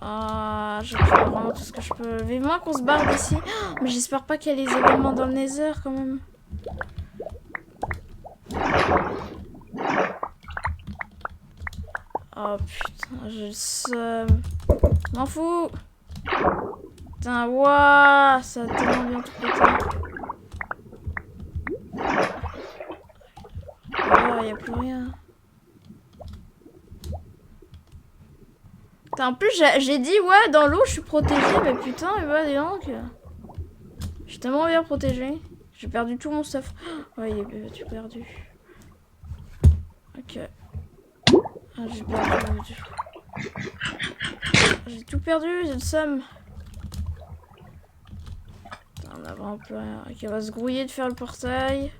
Ah, je fais vraiment tout ce que je peux. Vivement qu'on se barre d'ici. Mais j'espère pas qu'il y a les événements dans le Nether quand même. Oh putain, j'ai le seum. M'en fous. Putain, waouh, ça a tellement bien tout pété. Oh, y a plus rien. Putain, en plus, j'ai dit, ouais, dans l'eau, je suis protégée, mais putain, mais bah, dis donc. Je suis tellement bien protégée. J'ai perdu tout mon stuff. Ouais, il est tout perdu. Ok. Ah, j'ai perdu. J'ai tout perdu, j'ai le seum. Putain, on a vraiment plus rien. Ok, on va se grouiller de faire le portail.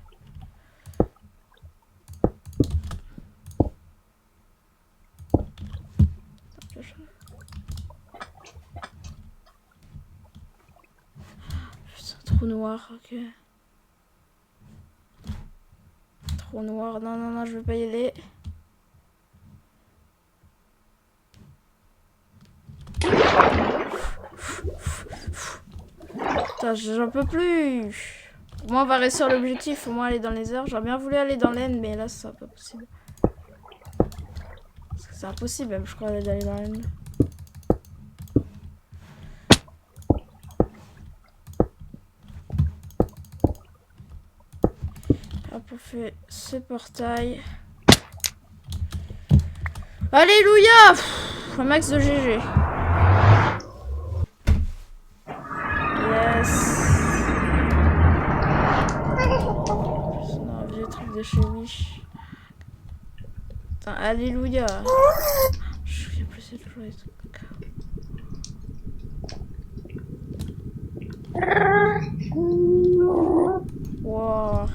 Putain, trop noir, ok. Trop noir, non, je veux pas y aller. Putain, j'en peux plus. Au moins on va réussir l'objectif, au moins aller dans les heures. J'aurais bien voulu aller dans l'end, mais là c'est pas possible. Parce que c'est impossible même, je crois, d'aller dans l'end. Hop, on fait ce portail. Alléluia. Un max de GG. Yes. C'est un vieux truc de chez Wish. Putain, alléluia. Je suis plus c'est toujours les trucs. Wow.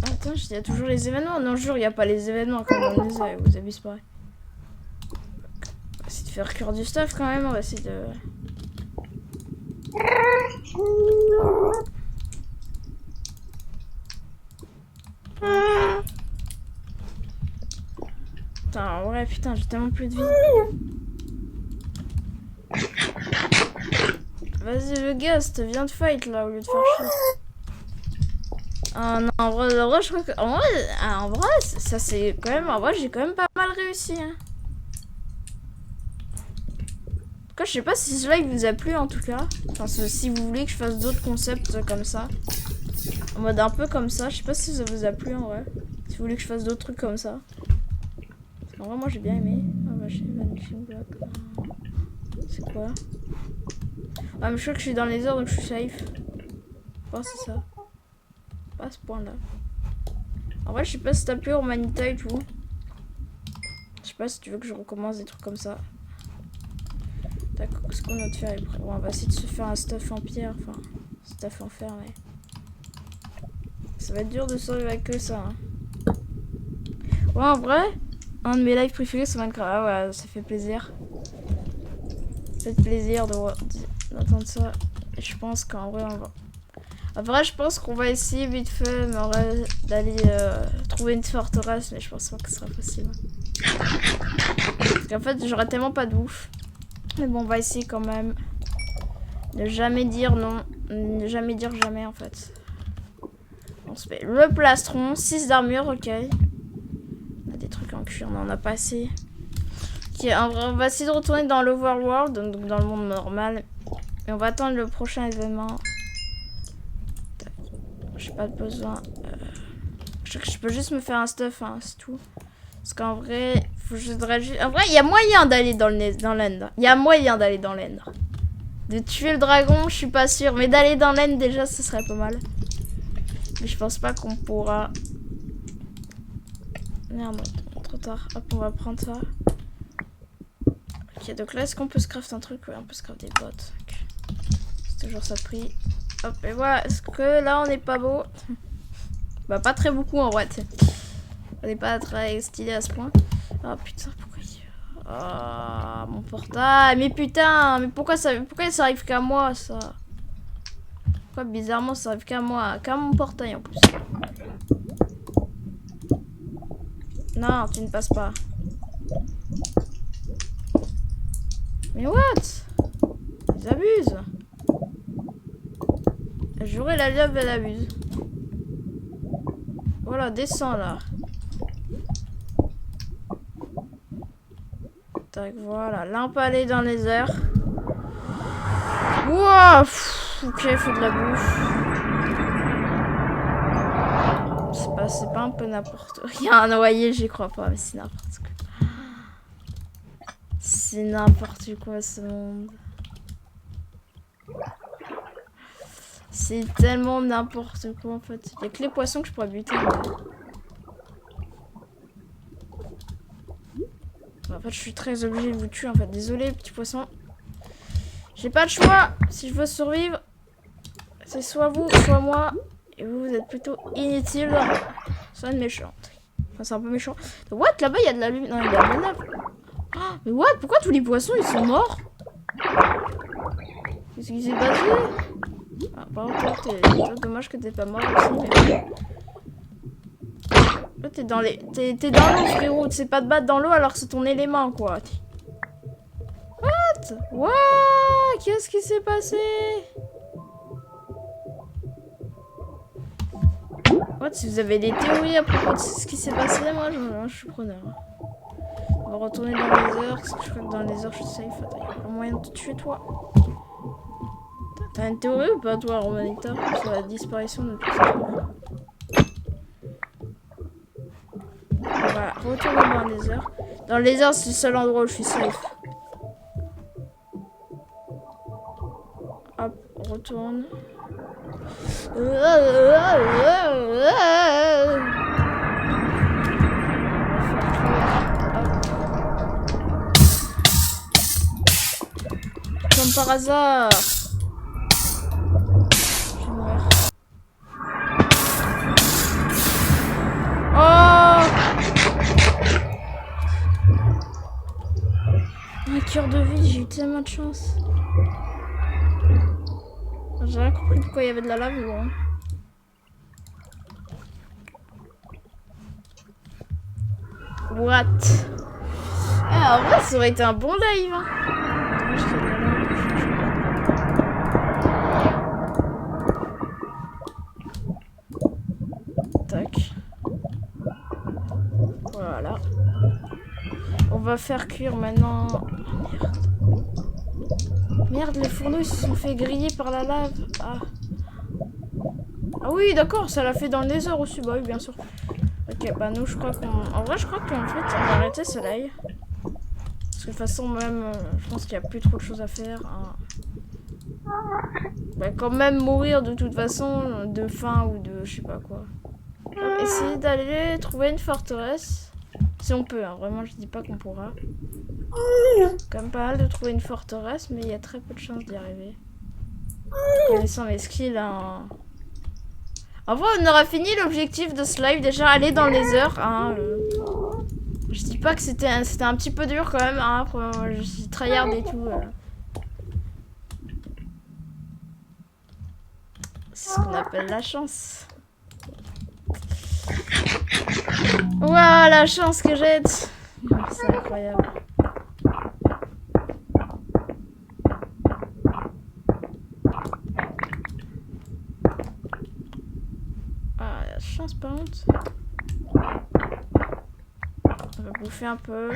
Attends, il y a toujours les événements. Non, je jure, il n'y a pas les événements comme dans les airs. Vous abusez pas. On va essayer de faire cuire du stuff quand même. On va essayer de. Putain, ouais, putain, j'ai tellement plus de vie. Vas-y, le Gast, viens de fight là au lieu de faire chier. Ah non, en vrai, je crois que. En vrai, ça c'est quand même. En vrai, j'ai quand même pas mal réussi. Hein. En tout cas, je sais pas si ce live vous a plu en tout cas. Enfin, si vous voulez que je fasse d'autres concepts comme ça. En mode un peu comme ça. Je sais pas si ça vous a plu en vrai. Si vous voulez que je fasse d'autres trucs comme ça. Parce qu'en vrai, moi j'ai bien aimé. Ah bah, j'ai Vanishing Block. C'est quoi? Ah, mais je crois que je suis dans les heures donc je suis safe. Oh, c'est ça. Pas à ce point là. En vrai, je sais pas si t'as plu Humanita et tout. Je sais pas si tu veux que je recommence des trucs comme ça. D'accord, qu'est-ce qu'on a de faire après? Bon, on va essayer de se faire un stuff en pierre. Enfin, stuff en fer, mais. Ça va être dur de survivre avec que ça. Hein. Ouais, en vrai, un de mes lives préférés c'est Minecraft. Ah ouais, ça fait plaisir. Ça fait plaisir d'entendre ça. Et je pense qu'en vrai, on va. En vrai, je pense qu'on va essayer vite fait, mais en vrai, d'aller trouver une forteresse, mais je pense pas que ce sera possible. Parce qu'en fait, j'aurais tellement pas de bouffe. Mais bon, on va essayer quand même. Ne jamais dire non. Ne jamais dire jamais, en fait. On se fait le plastron, 6 d'armure, ok. On a des trucs en cuir, on en a pas assez. Ok, on va essayer de retourner dans l'Overworld, donc dans le monde normal. Et on va attendre le prochain événement. J'ai pas besoin. Je peux juste me faire un stuff, hein, c'est tout. Parce qu'en vrai, en vrai, il y a moyen d'aller dans l'end. Il y a moyen d'aller dans l'end. De tuer le dragon, je suis pas sûre. Mais d'aller dans l'end, déjà, ce serait pas mal. Mais je pense pas qu'on pourra. Merde, trop tard. Hop, on va prendre ça. Ok, donc là, est-ce qu'on peut se craft un truc? Ouais, on peut se craft des bottes. Okay. C'est toujours ça de prix. Hop, et voilà. Est-ce que là, on n'est pas beau? Bah, pas très beaucoup en vrai, t'sais. On n'est pas très stylé à ce point. Oh putain, pourquoi il... Ah, mon portail. Mais putain, mais pourquoi ça arrive qu'à moi, ça? Pourquoi bizarrement ça arrive qu'à moi? Qu'à mon portail en plus. Non, tu ne passes pas. Mais what? Ils abusent. J'aurais la lave, elle abuse. Voilà, descends là. Tac, voilà, l'empalé dans les airs. Wouah, ok, faut de la bouffe. C'est pas un peu n'importe quoi. Il y a un noyer, j'y crois pas, mais c'est n'importe quoi. C'est n'importe quoi ce monde. C'est tellement n'importe quoi en fait. Il y a que les poissons que je pourrais buter. En fait, je suis très obligée de vous tuer en fait. Désolé, petit poisson. J'ai pas le choix. Si je veux survivre, c'est soit vous, soit moi. Et vous, vous êtes plutôt inutile. Soit méchante. Enfin, c'est un peu méchant. What? Là-bas, il y a de la lumière. Non, il y a de la lave. Oh, mais what? Pourquoi tous les poissons, ils sont morts? Qu'est-ce qui s'est passé? Ah, par contre, c'est dommage que t'es pas mort aussi. Mais... Là, t'es dans l'eau, frérot. Tu sais pas te battre dans l'eau alors que c'est ton élément, quoi. What? What? Qu'est-ce qui s'est passé? What? Si vous avez des théories à propos de ce qui s'est passé, moi, je suis preneur. On va retourner dans les heures, parce que je crois que dans les heures, je suis safe. Attends, y'a pas moyen de te tuer, toi. T'as une théorie ou pas, toi, Romanita, sur la disparition de tout ça? Voilà, retournez dans les heures. Dans les heures, c'est le seul endroit où je suis safe. Hop, on retourne. Comme par hasard. Je vais mourir. Oh! Un cœur de vie, j'ai eu tellement de chance. J'ai rien compris pourquoi il y avait de la lave, mais bon. What? Ah, en vrai, ça aurait été un bon live. Hein. Dommage qu'il y ait de la lave. Tac. Voilà. On va faire cuire maintenant. Oh, merde. Merde, les fourneaux ils se sont fait griller par la lave. Ah, ah oui, d'accord, ça l'a fait dans le nether aussi. Bah oui, bien sûr. Ok, bah nous, je crois qu'on... En vrai, je crois qu'en fait, on va arrêter ce live. Parce que de toute façon, même, je pense qu'il n'y a plus trop de choses à faire. Hein. Bah, quand même mourir de toute façon, de faim ou de je sais pas quoi. Donc, essayer d'aller trouver une forteresse. Si on peut, hein. Vraiment, je dis pas qu'on pourra. Quand même pas mal de trouver une forteresse, mais il y a très peu de chances d'y arriver. Connaissant mes skills, hein. En vrai, on aura fini l'objectif de ce live déjà, aller dans les heures. Hein, je dis pas que c'était un petit peu dur quand même. Hein, je suis tryhard et tout. C'est ce qu'on appelle la chance. Waouh, la chance que j'ai. C'est incroyable. Ah, la chance par contre. On va bouffer un peu.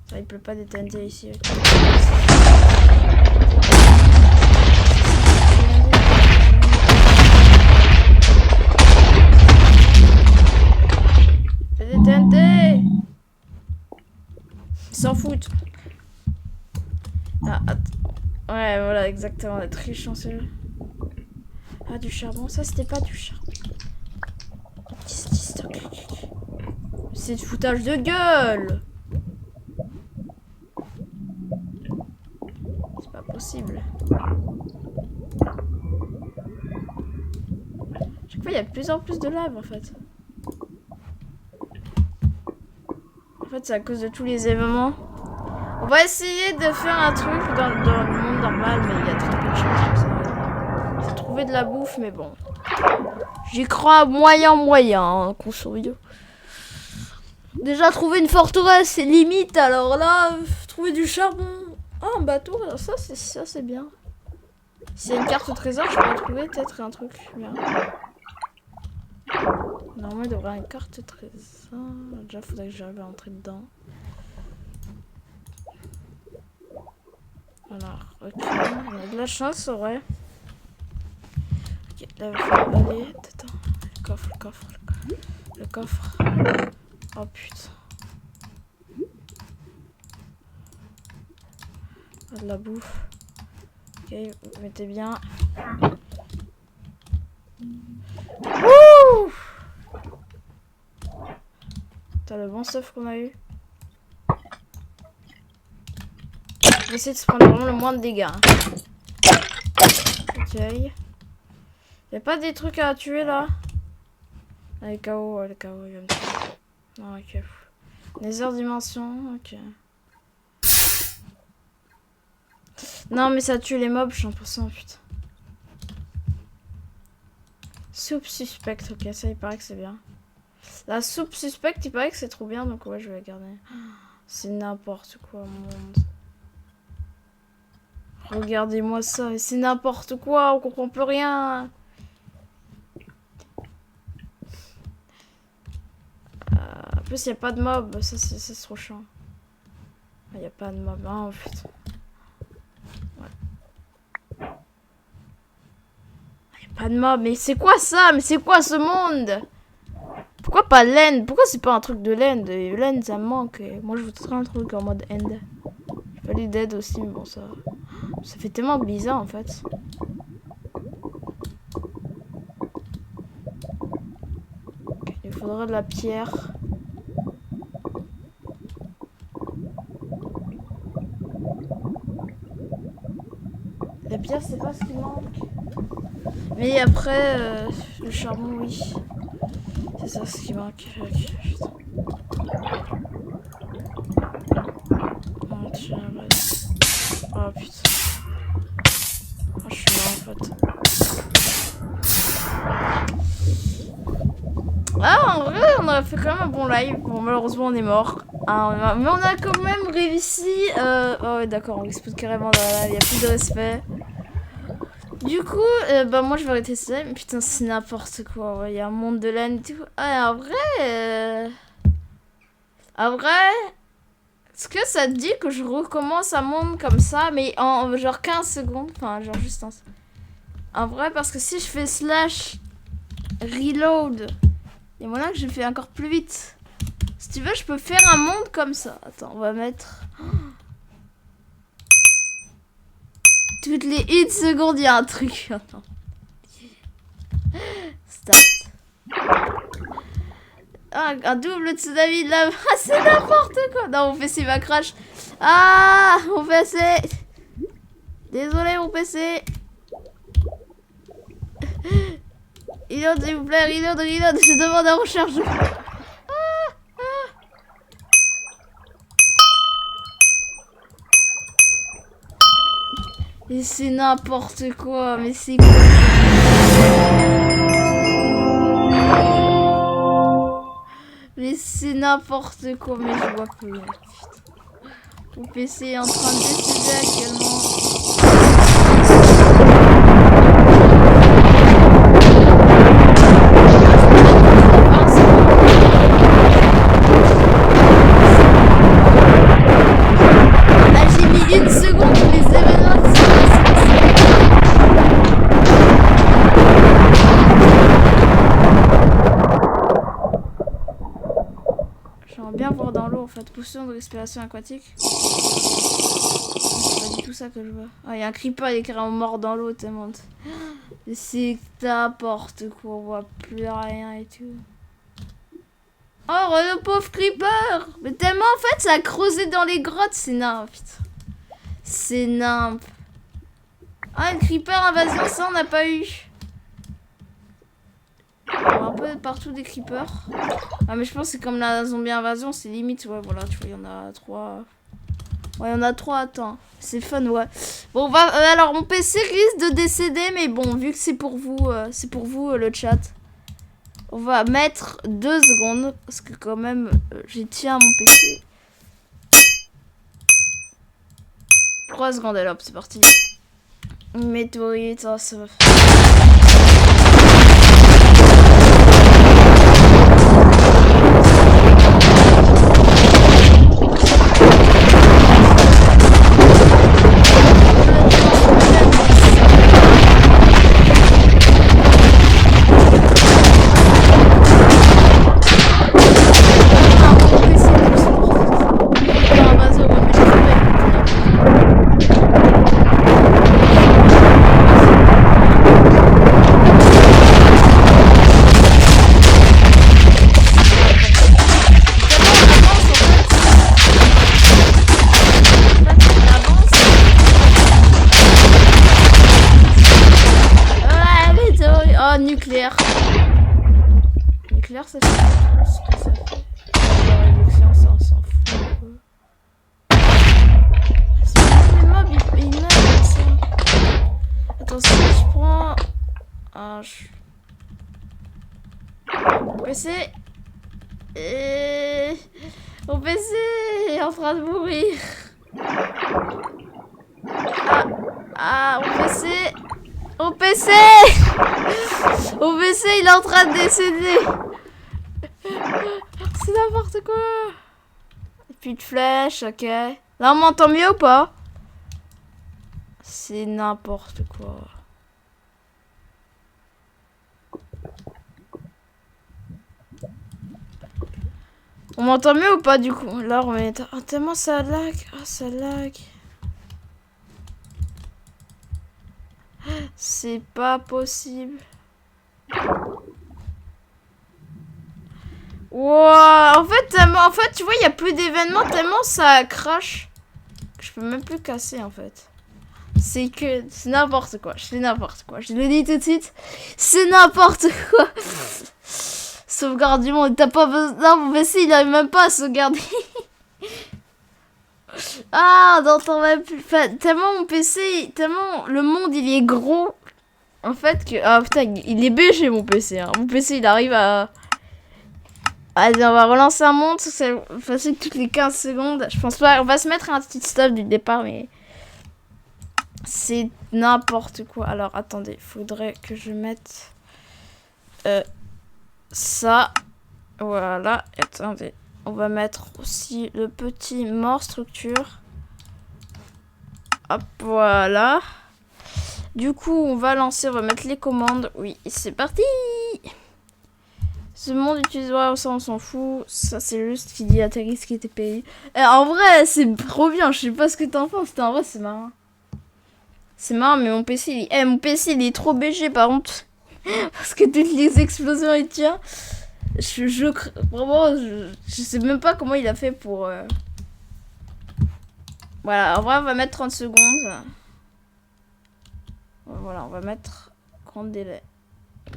Ça, il pleut pas des TNT ici. Des TNT. Ils s'en foutent. Ah, attends. Ouais, voilà, exactement, d'être très chanceux. Ah, du charbon, ça c'était pas du charbon. C'est du foutage de gueule. Pas possible. Chaque fois, il y a de plus en plus de lave en fait. En fait, c'est à cause de tous les événements. On va essayer de faire un truc dans le monde normal, mais il y a très peu de chances. J'ai trouvé de la bouffe, mais bon. J'y crois moyen hein, qu'on survive. Déjà, trouver une forteresse, c'est limite. Alors là, trouver du charbon. Ah, un bateau, ça c'est bien. S'il y a une carte au trésor, je pourrais trouver peut-être un truc bien. Normalement, il devrait y avoir une carte au trésor. Déjà, faudrait que j'arrive à entrer dedans. Alors, ok. On a de la chance, ouais. Ok, là, il va falloir aller. Attends. Le coffre. Oh putain. Ah, de la bouffe. Ok, vous mettez bien. Wouh! T'as le bon stuff qu'on a eu. On va essayer de se prendre vraiment le moins de dégâts. Ok. Y'a pas des trucs à tuer là? Ah, les KO, il va me tuer. Non, ok. Nether dimension, ok. Non, mais ça tue les mobs, 100%, putain. Soupe suspecte, ok, ça il paraît que c'est bien. La soupe suspecte, il paraît que c'est trop bien, donc ouais, je vais la garder. C'est n'importe quoi, mon monde. Regardez-moi ça, c'est n'importe quoi, on comprend plus rien. En plus, il n'y a pas de mob, ça c'est trop chiant. Il n'y a pas de mob, oh putain. Ouais. Il n'y a pas de mob, mais c'est quoi ça? Mais c'est quoi ce monde? Pourquoi pas l'end? Pourquoi c'est pas un truc de l'end? L'end ça me manque. Moi je voudrais un truc en mode end. J'ai pas les dead aussi, mais bon ça fait tellement bizarre en fait. Okay, il faudrait de la pierre. La pierre c'est pas ce qui manque. Mais après le charbon oui. C'est ça ce qui manque. Okay, putain. Oh, tiens, oh putain. Oh, je suis mort en fait. Ah, en vrai, on a fait quand même un bon live. Bon, malheureusement, on est mort. Ah, mais on a quand même réussi. Oh, ouais, d'accord, on explose carrément dans la live. Il n'y a plus de respect. Du coup, bah, moi, je vais arrêter ça. Mais putain, c'est n'importe quoi. Il y a un monde de laine et tout. Ah, en vrai. En vrai. Est-ce que ça te dit que je recommence un monde comme ça, mais en genre 15 secondes? Enfin, genre juste en vrai, parce que si je fais slash reload, il y a moyen que je fais encore plus vite. Si tu veux, je peux faire un monde comme ça. Attends, on va mettre... Toutes les 1 seconde, il y a un truc. Attends. Start. Ah, un double tsunami de lave. Ah, c'est n'importe quoi. Non, mon PC va crash. Ah, mon PC. Désolé, mon PC. Reload, s'il vous plaît. Reload. Je demande un rechargement. Mais c'est n'importe quoi. Mais c'est quoi? Mais c'est n'importe quoi. Mais je vois plus. Mon PC est en train de décéder actuellement. Là, j'ai mis 1 seconde pour les événements qui sont passés. J'aimerais bien voir dans l'eau en fait. Potion de respiration aquatique. C'est pas du tout ça que je veux. Ah, il y a un creeper, il est carrément mort dans l'eau tellement. C'est n'importe quoi, on voit plus rien et tout. Oh, le pauvre creeper! Mais tellement en fait, ça a creusé dans les grottes, c'est nimp. C'est nimp. Ah, une creeper invasion, ça on n'a pas eu. On voit un peu partout des creepers. Ah, mais je pense que c'est comme la zombie invasion, c'est limite. Ouais, voilà, tu vois, il y en a 3. Ouais, il y en a 3, attends. C'est fun, ouais. Bon, on va, alors, mon PC risque de décéder, mais bon, vu que c'est pour vous, le chat. On va mettre 2 secondes, parce que quand même, j'y tiens à mon PC. 3 secondes, alors, hop, c'est parti. Météorite, ça va faire... Nucléaire. Nucléaire, ça fait ce que ça fait. La réduction, ça on s'en fout. Les mobs, ils meurent comme ça. Attends, si je prends... Ah, Mon PC... Mon PC est en train de mourir. Ah, mon PC... Mon PC Mon PC, il est en train de décéder. C'est n'importe quoi. Et puis de flèches, ok. Là, on m'entend mieux ou pas? C'est n'importe quoi. On m'entend mieux ou pas du coup? Là, on est... Oh, tellement ça lag. Oh, ça lag. C'est pas possible. Wow, en fait, tu vois, il y a plus d'événements tellement ça crash. Je peux même plus casser en fait. C'est n'importe quoi. Je fais n'importe quoi. Je le dis tout de suite. C'est n'importe quoi. Sauvegarde du monde. T'as pas besoin. Non, mon PC, il arrive même pas à sauvegarder. Ah, dans ton même plus. Enfin, tellement mon PC, tellement le monde il est gros. En fait que. Ah putain, il est BG mon PC. Hein. Mon PC il arrive à. Allez, on va relancer un monde. C'est facile toutes les 15 secondes. Je pense pas. On va se mettre un petit stop du départ, mais. C'est n'importe quoi. Alors attendez, faudrait que je mette. Ça. Voilà. Attendez. On va mettre aussi le petit mort structure. Hop, voilà. Du coup, on va lancer, on va mettre les commandes. Oui, c'est parti. Ce monde utilisera, ça on s'en fout. Ça c'est juste qu'il y atterrit ce qui était payé. En vrai, c'est trop bien. Je sais pas ce que t'en penses. En vrai, c'est marrant. C'est marrant, mais mon PC, mon PC il est trop BG par contre. Parce que toutes les explosions il tient. Vraiment, je sais même pas comment il a fait pour... Voilà, en vrai, on va mettre 30 secondes. Voilà, on va mettre grand délai.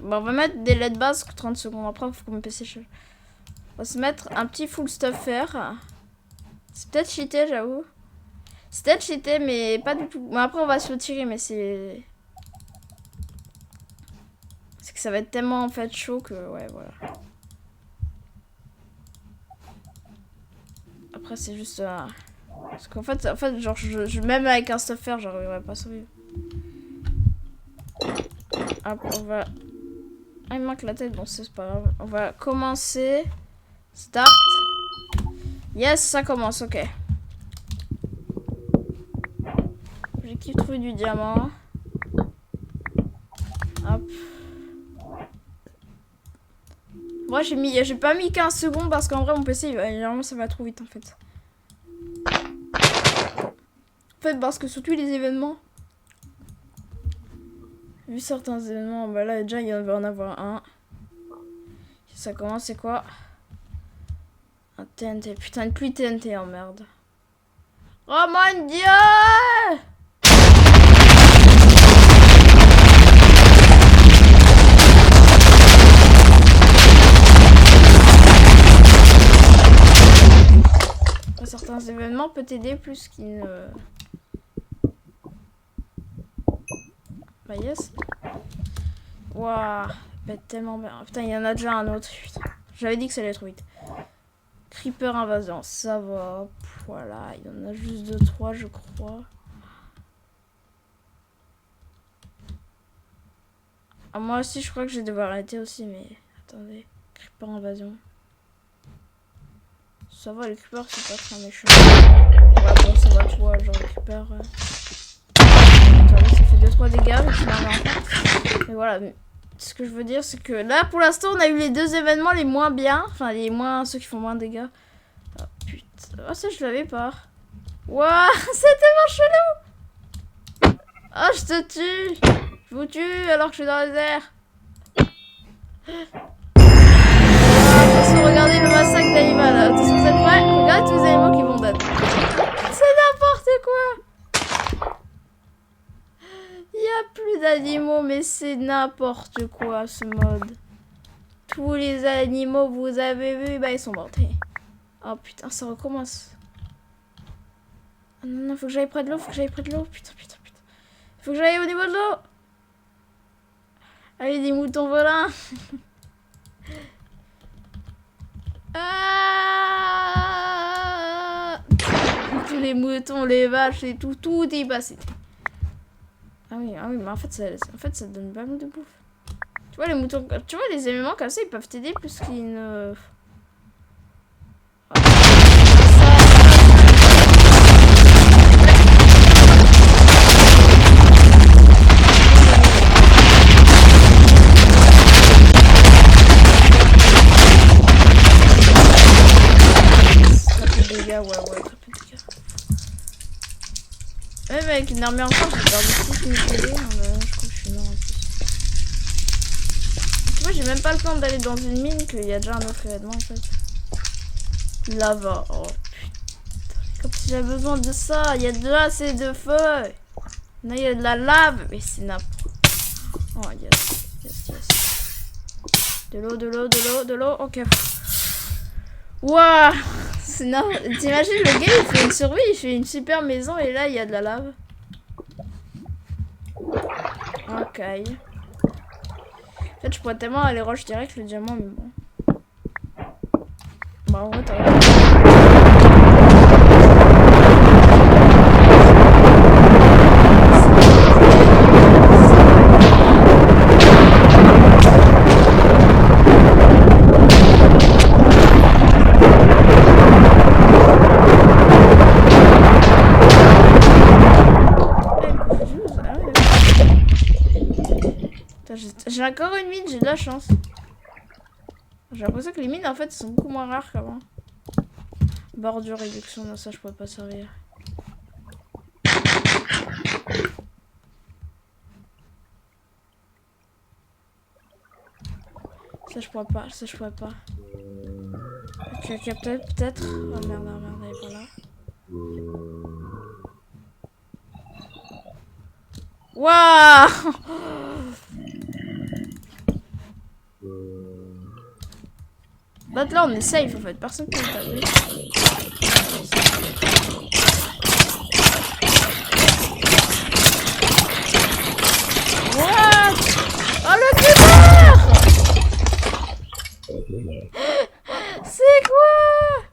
Bon, on va mettre délai de base 30 secondes. Après, il faut que mon PC change. On va se mettre un petit full stuffer. C'est peut-être cheaté, j'avoue. C'est peut-être cheaté, mais pas du tout. Mais après, on va se retirer, mais c'est... C'est que ça va être tellement en fait chaud que... Ouais, voilà. Après, c'est juste... Parce qu'en fait, genre, même avec un stuffer, j'arriverais pas à survivre. Hop, on va... Ah, il manque la tête, bon, c'est pas grave. On va commencer. Start. Yes, ça commence, ok. Objectif, trouver du diamant. Hop. Moi, j'ai pas mis 15 secondes parce qu'en vrai, mon PC, généralement, ça va trop vite, en fait. En fait, parce que surtout les événements... Vu certains événements, bah là, déjà, il va en avoir un. Ça commence, c'est quoi? Un TNT. Putain, une pluie TNT, oh merde. Oh mon dieu! genre peut t'aider plus qu'il ne... Bah yes. Waouh, bah tellement bien. Putain, il y en a déjà un autre. Putain. J'avais dit que ça allait trop vite. Creeper invasion, ça va. Voilà, il y en a juste 2-3 je crois. Ah, moi aussi je crois que je vais devoir arrêter aussi, mais attendez. Creeper invasion. Ça va, les creepers c'est pas très méchant. Ouais bon ça va, tu vois, genre les creepers... Attendez, ça fait 2-3 dégâts, mais finalement en fait. Mais voilà, ce que je veux dire c'est que là pour l'instant on a eu les deux événements les moins bien. Enfin ceux qui font moins de dégâts. Oh putain, oh ça je l'avais pas. Wouah, c'est tellement chelou. Oh je te tue. Je vous tue alors que je suis dans les airs. Attention, regardez le massacre d'animaux là. Attention, vous êtes prêts? Regardez tous les animaux qui vont dead. C'est n'importe quoi. Il n'y a plus d'animaux, mais c'est n'importe quoi ce mode. Tous les animaux que vous avez vus, bah ils sont morts. Oh putain, ça recommence. Oh, non, non, faut que j'aille près de l'eau, Putain. Faut que j'aille au niveau de l'eau. Allez, des moutons volants. Ah, tous les moutons, les vaches et tout est passé. Ah oui, mais en fait, ça donne pas mal de bouffe. Tu vois, les moutons, tu vois, les éléments comme ça, ils peuvent t'aider plus qu'ils ne... Ouais, très peu de dégâts. Ouais, mais avec une armée encore, j'ai peur de tout me tuer. Je crois que je suis mort en plus. Tu vois, j'ai même pas le temps d'aller dans une mine qu'il y a déjà un autre événement en fait. Lava. Oh putain. Comme si j'avais besoin de ça. Il y a déjà assez de feu. Là, il y a de la lave. Mais c'est n'importe. Oh yes. De l'eau. Ok. Waouh. T'imagines le gars il fait une survie, il fait une super maison et là il y a de la lave. Ok. En fait je pourrais tellement aller rush direct le diamant mais bon. Bah en vrai t'as j'ai encore une mine, j'ai de la chance. J'ai l'impression que les mines en fait sont beaucoup moins rares qu'avant. Bordure, réduction, non ça je pourrais pas servir. Ça je pourrais pas. Ok, peut-être. Oh merde, elle est pas là. Waouh. Bah là on est safe en fait, personne peut nous taper. What? Oh le creeper. C'est quoi?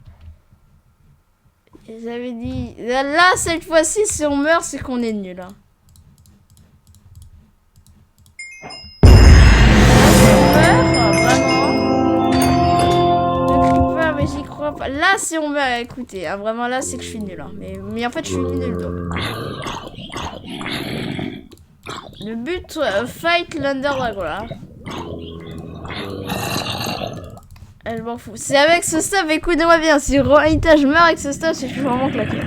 J'avais dit... Là cette fois-ci si on meurt c'est qu'on est nul hein. Là, si on meurt, écoutez, hein, vraiment là, c'est que je suis nulle. Hein. Mais en fait, je suis nulle. Donc. Le but, fight l'Underdragon là. Elle m'en fout. C'est avec ce stuff, écoutez-moi bien. Si Roita, je meurs avec ce stuff, c'est que je suis vraiment claqué.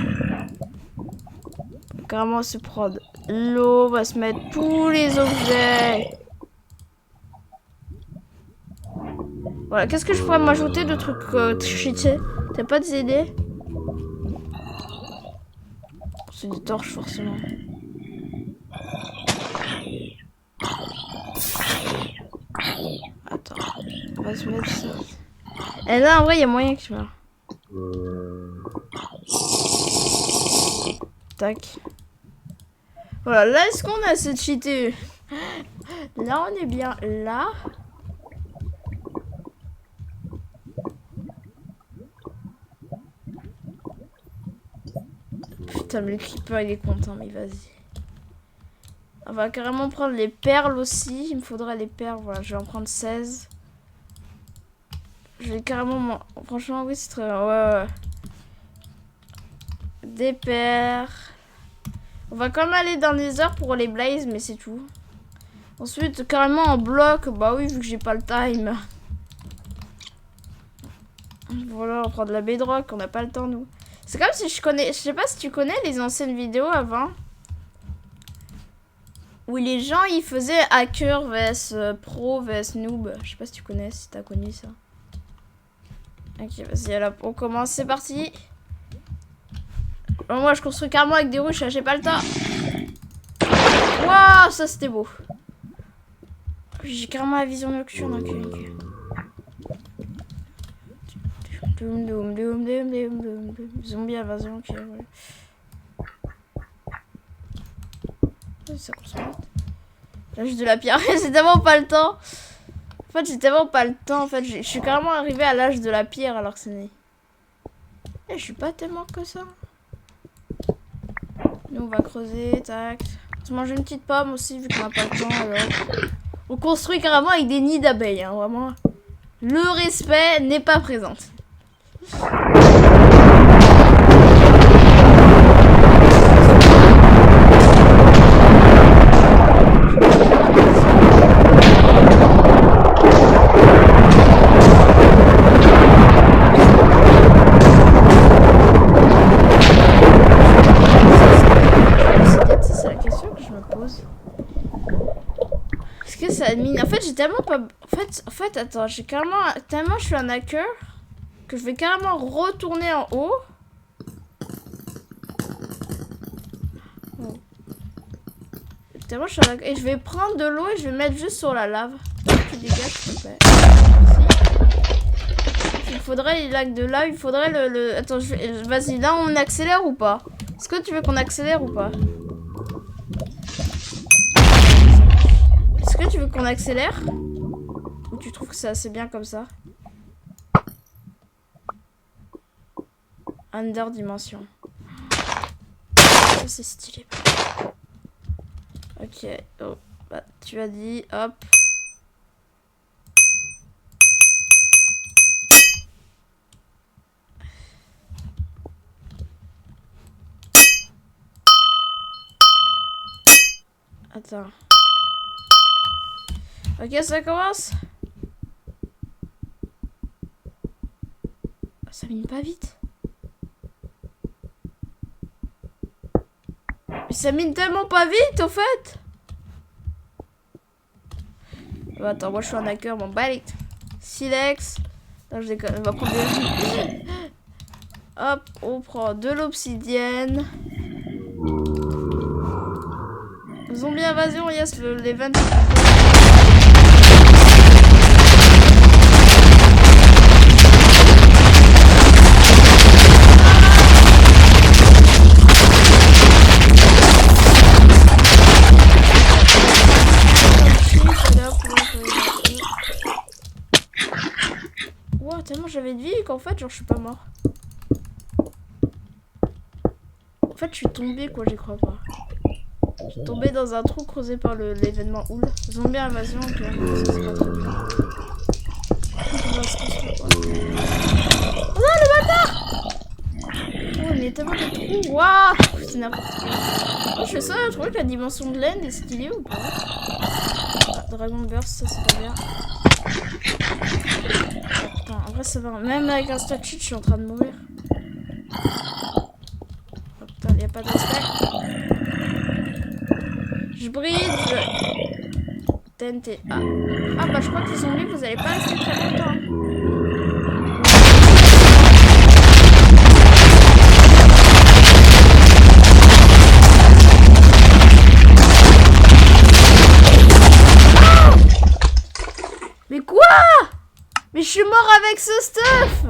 Carrément, se prendre l'eau, va se mettre tous les objets. Voilà, qu'est-ce que je pourrais m'ajouter de trucs cheatés? T'as pas des idées? C'est des torches forcément. Attends, on va se mettre ça. Et là en vrai il y a moyen que je meure. Tac. Voilà, là, est-ce qu'on a assez cheaté? Là, on est bien là. Putain, mais le creeper, il est content, mais vas-y. On va carrément prendre les perles aussi. Il me faudrait les perles. Voilà, je vais en prendre 16. Je vais carrément... Franchement, oui, c'est très bien. Ouais. Des perles. On va quand même aller dans les heures pour les blazes, mais c'est tout. Ensuite, carrément en bloc. Bah oui, vu que j'ai pas le time. Voilà, on prend de la bedrock. On n'a pas le temps, nous. C'est comme si je connais... Je sais pas si tu connais les anciennes vidéos avant. Où les gens, ils faisaient hacker vs pro vs noob. Je sais pas si tu connais, si t'as connu ça. Ok, vas-y, alors on commence. C'est parti. Alors, moi, je construis carrément avec des ruches. J'ai pas le temps. Waouh, ça, c'était beau. J'ai carrément la vision nocturne. Ok. Zombie invasion, ok, ouais. Ça construit. L'âge de la pierre, j'ai tellement pas le temps. En fait, j'ai tellement pas le temps. En fait, je suis carrément arrivé à l'âge de la pierre alors que c'est né. Et je suis pas tellement que ça. Nous, on va creuser, tac. On se mange une petite pomme aussi, vu qu'on a pas le temps. Alors. On construit carrément avec des nids d'abeilles, hein, vraiment. Le respect n'est pas présent. En fait, j'ai tellement pas... En fait, attends, j'ai carrément... Tellement je suis un hacker que je vais carrément retourner en haut. Oh. Tellement je suis un hacker. Et je vais prendre de l'eau et je vais mettre juste sur la lave. Tu dégages, s'il te plaît. Il faudrait les lacs de lave, il faudrait le... Attends, vas-y, là, on accélère ou pas? Est-ce que tu veux qu'on accélère ou pas? Est-ce que tu veux qu'on accélère? Ou tu trouves que c'est assez bien comme ça? Under dimension. Ça c'est stylé. Ok. Oh. Bah, tu as dit, hop. Attends. Ok, ça commence. Ça mine pas vite. Mais ça mine tellement pas vite, au fait. Oh, attends, moi je suis un hacker, bon, balai. Silex. Non, je déconne, on va prendre des... Hop, on prend de l'obsidienne. Zombie invasion, yes, l'event. Wow, tellement j'avais de vie qu'en fait, genre, je suis pas mort. En fait, je suis tombée, quoi, j'y crois pas. Je suis tombée dans un trou creusé par l'événement Houl. Zombie invasion, ok. Ça, c'est pas très bien. Oh non, le bâtard! Oh, il y a tellement de trous. Waouh! C'est n'importe quoi. Oh, je fais ça, je trouvais que la dimension de l'end est stylée ou pas? Ah, Dragon Burst, ça c'est pas bien. Oh, putain, en vrai ça va. Même avec un stack sheet, je suis en train de mourir. Oh putain, il n'y a pas de respect. Je bridge. TNT. Ah. Ah bah je crois que les zombies, vous allez pas rester très longtemps. Mais quoi? Mais je suis mort avec ce stuff.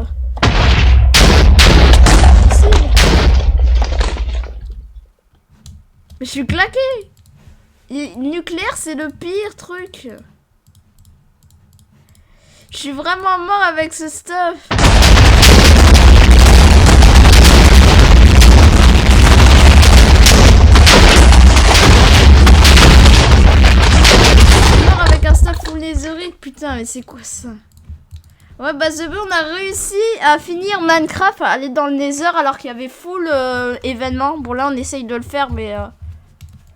Mais je suis claqué. Nucléaire, c'est le pire truc. Je suis vraiment mort avec ce stuff. Putain, mais c'est quoi ça? Ouais, bah The Blue, on a réussi à finir Minecraft, à aller dans le Nether alors qu'il y avait full événement. Bon, là, on essaye de le faire, mais...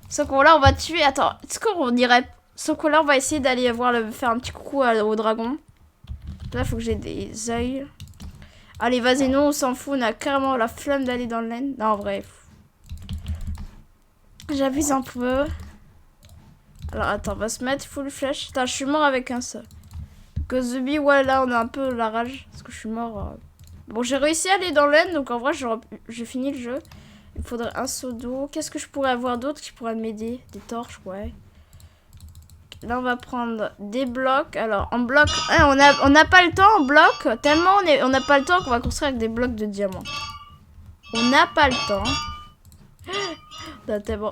Sauf que là, on va tuer... Attends, est-ce qu'on dirait... Sauf que là, on va essayer d'aller voir faire un petit coucou au dragon. Là, faut que j'ai des œils. Allez, vas-y, nous, on s'en fout. On a carrément la flemme d'aller dans le land. Non, en vrai. J'abuse un peu. Alors, attends, on va se mettre full flèche. Putain, je suis mort avec un seul. Donc, The Bee, ouais, là, on a un peu la rage. Parce que je suis mort. Bon, j'ai réussi à aller dans l'aine. Donc, en vrai, j'ai fini le jeu. Il faudrait un seau d'eau. Qu'est-ce que je pourrais avoir d'autre qui pourrait m'aider? Des torches, ouais. Là, on va prendre des blocs. Alors, en bloc... Hein, on n'a pas le temps en bloc. Tellement on n'a pas le temps qu'on va construire avec des blocs de diamants. On n'a pas le temps.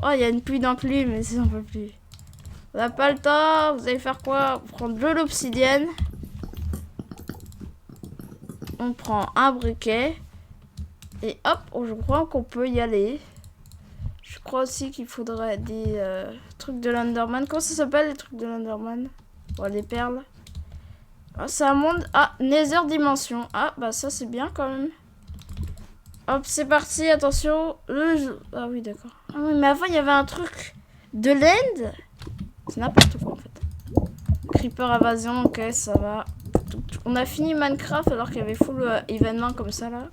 Oh, il y a une pluie d'enclume, mais c'est un peu plus... On n'a pas le temps, vous allez faire quoi? On prend de l'obsidienne. On prend un briquet. Et hop, je crois qu'on peut y aller. Je crois aussi qu'il faudrait des trucs de l'Enderman. Comment ça s'appelle les trucs de l'Enderman? Bon, des perles. Ah, c'est un monde... Ah, Nether Dimension. Ah, bah ça c'est bien quand même. Hop, c'est parti, attention. Ah oui, d'accord. Ah oui, mais avant il y avait un truc de l'end. C'est n'importe quoi en fait. Creeper invasion, ok, ça va. On a fini Minecraft alors qu'il y avait full événement comme ça là.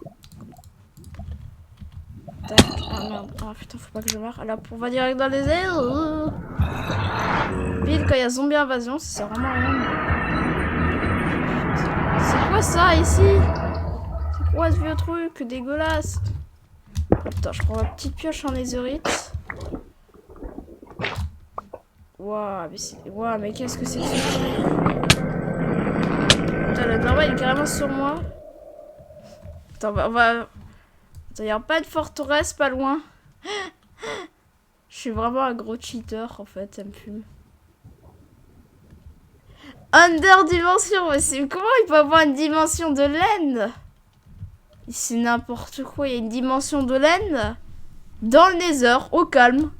Tac. Ah merde. Ah putain, faut pas que je meure. Alors on va direct dans les airs. Pile quand il y a zombie invasion, ça sert vraiment à rien. C'est quoi ça ici? C'est quoi ce vieux truc dégueulasse? Putain, je prends ma petite pioche en netherite. Waouh, mais qu'est-ce que c'est que ce truc? Putain, le normal il est carrément sur moi. Attends, on va... Attends, il n'y a pas de forteresse pas loin. Je suis vraiment un gros cheater en fait, ça me fume. Under dimension, mais comment il peut avoir une dimension de laine? C'est n'importe quoi, il y a une dimension de laine dans le Nether, au calme.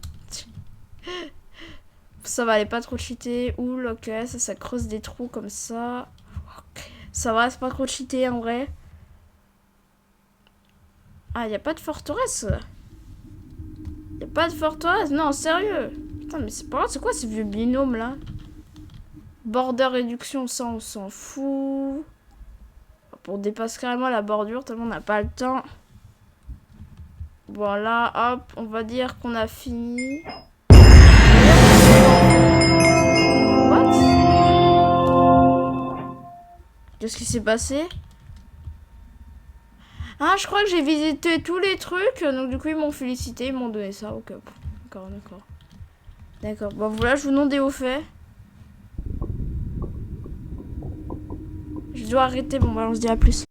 Ça va, elle est pas trop cheatée. Oul, ok, ça creuse des trous comme ça. Ça va, c'est pas trop cheaté en vrai. Ah, y a pas de forteresse. Y a pas de forteresse, non, sérieux. Putain, mais c'est pas grave, c'est quoi ces vieux binômes là? Border réduction, ça on s'en fout. On dépasse carrément la bordure tellement on n'a pas le temps. Voilà, hop, on va dire qu'on a fini. What? Qu'est-ce qui s'est passé? Ah, je crois que j'ai visité tous les trucs, donc du coup ils m'ont félicité, ils m'ont donné ça. Ok, d'accord, d'accord. D'accord, bon voilà, je vous demande des hauts faits. Je dois arrêter, bon bah on se dit à plus.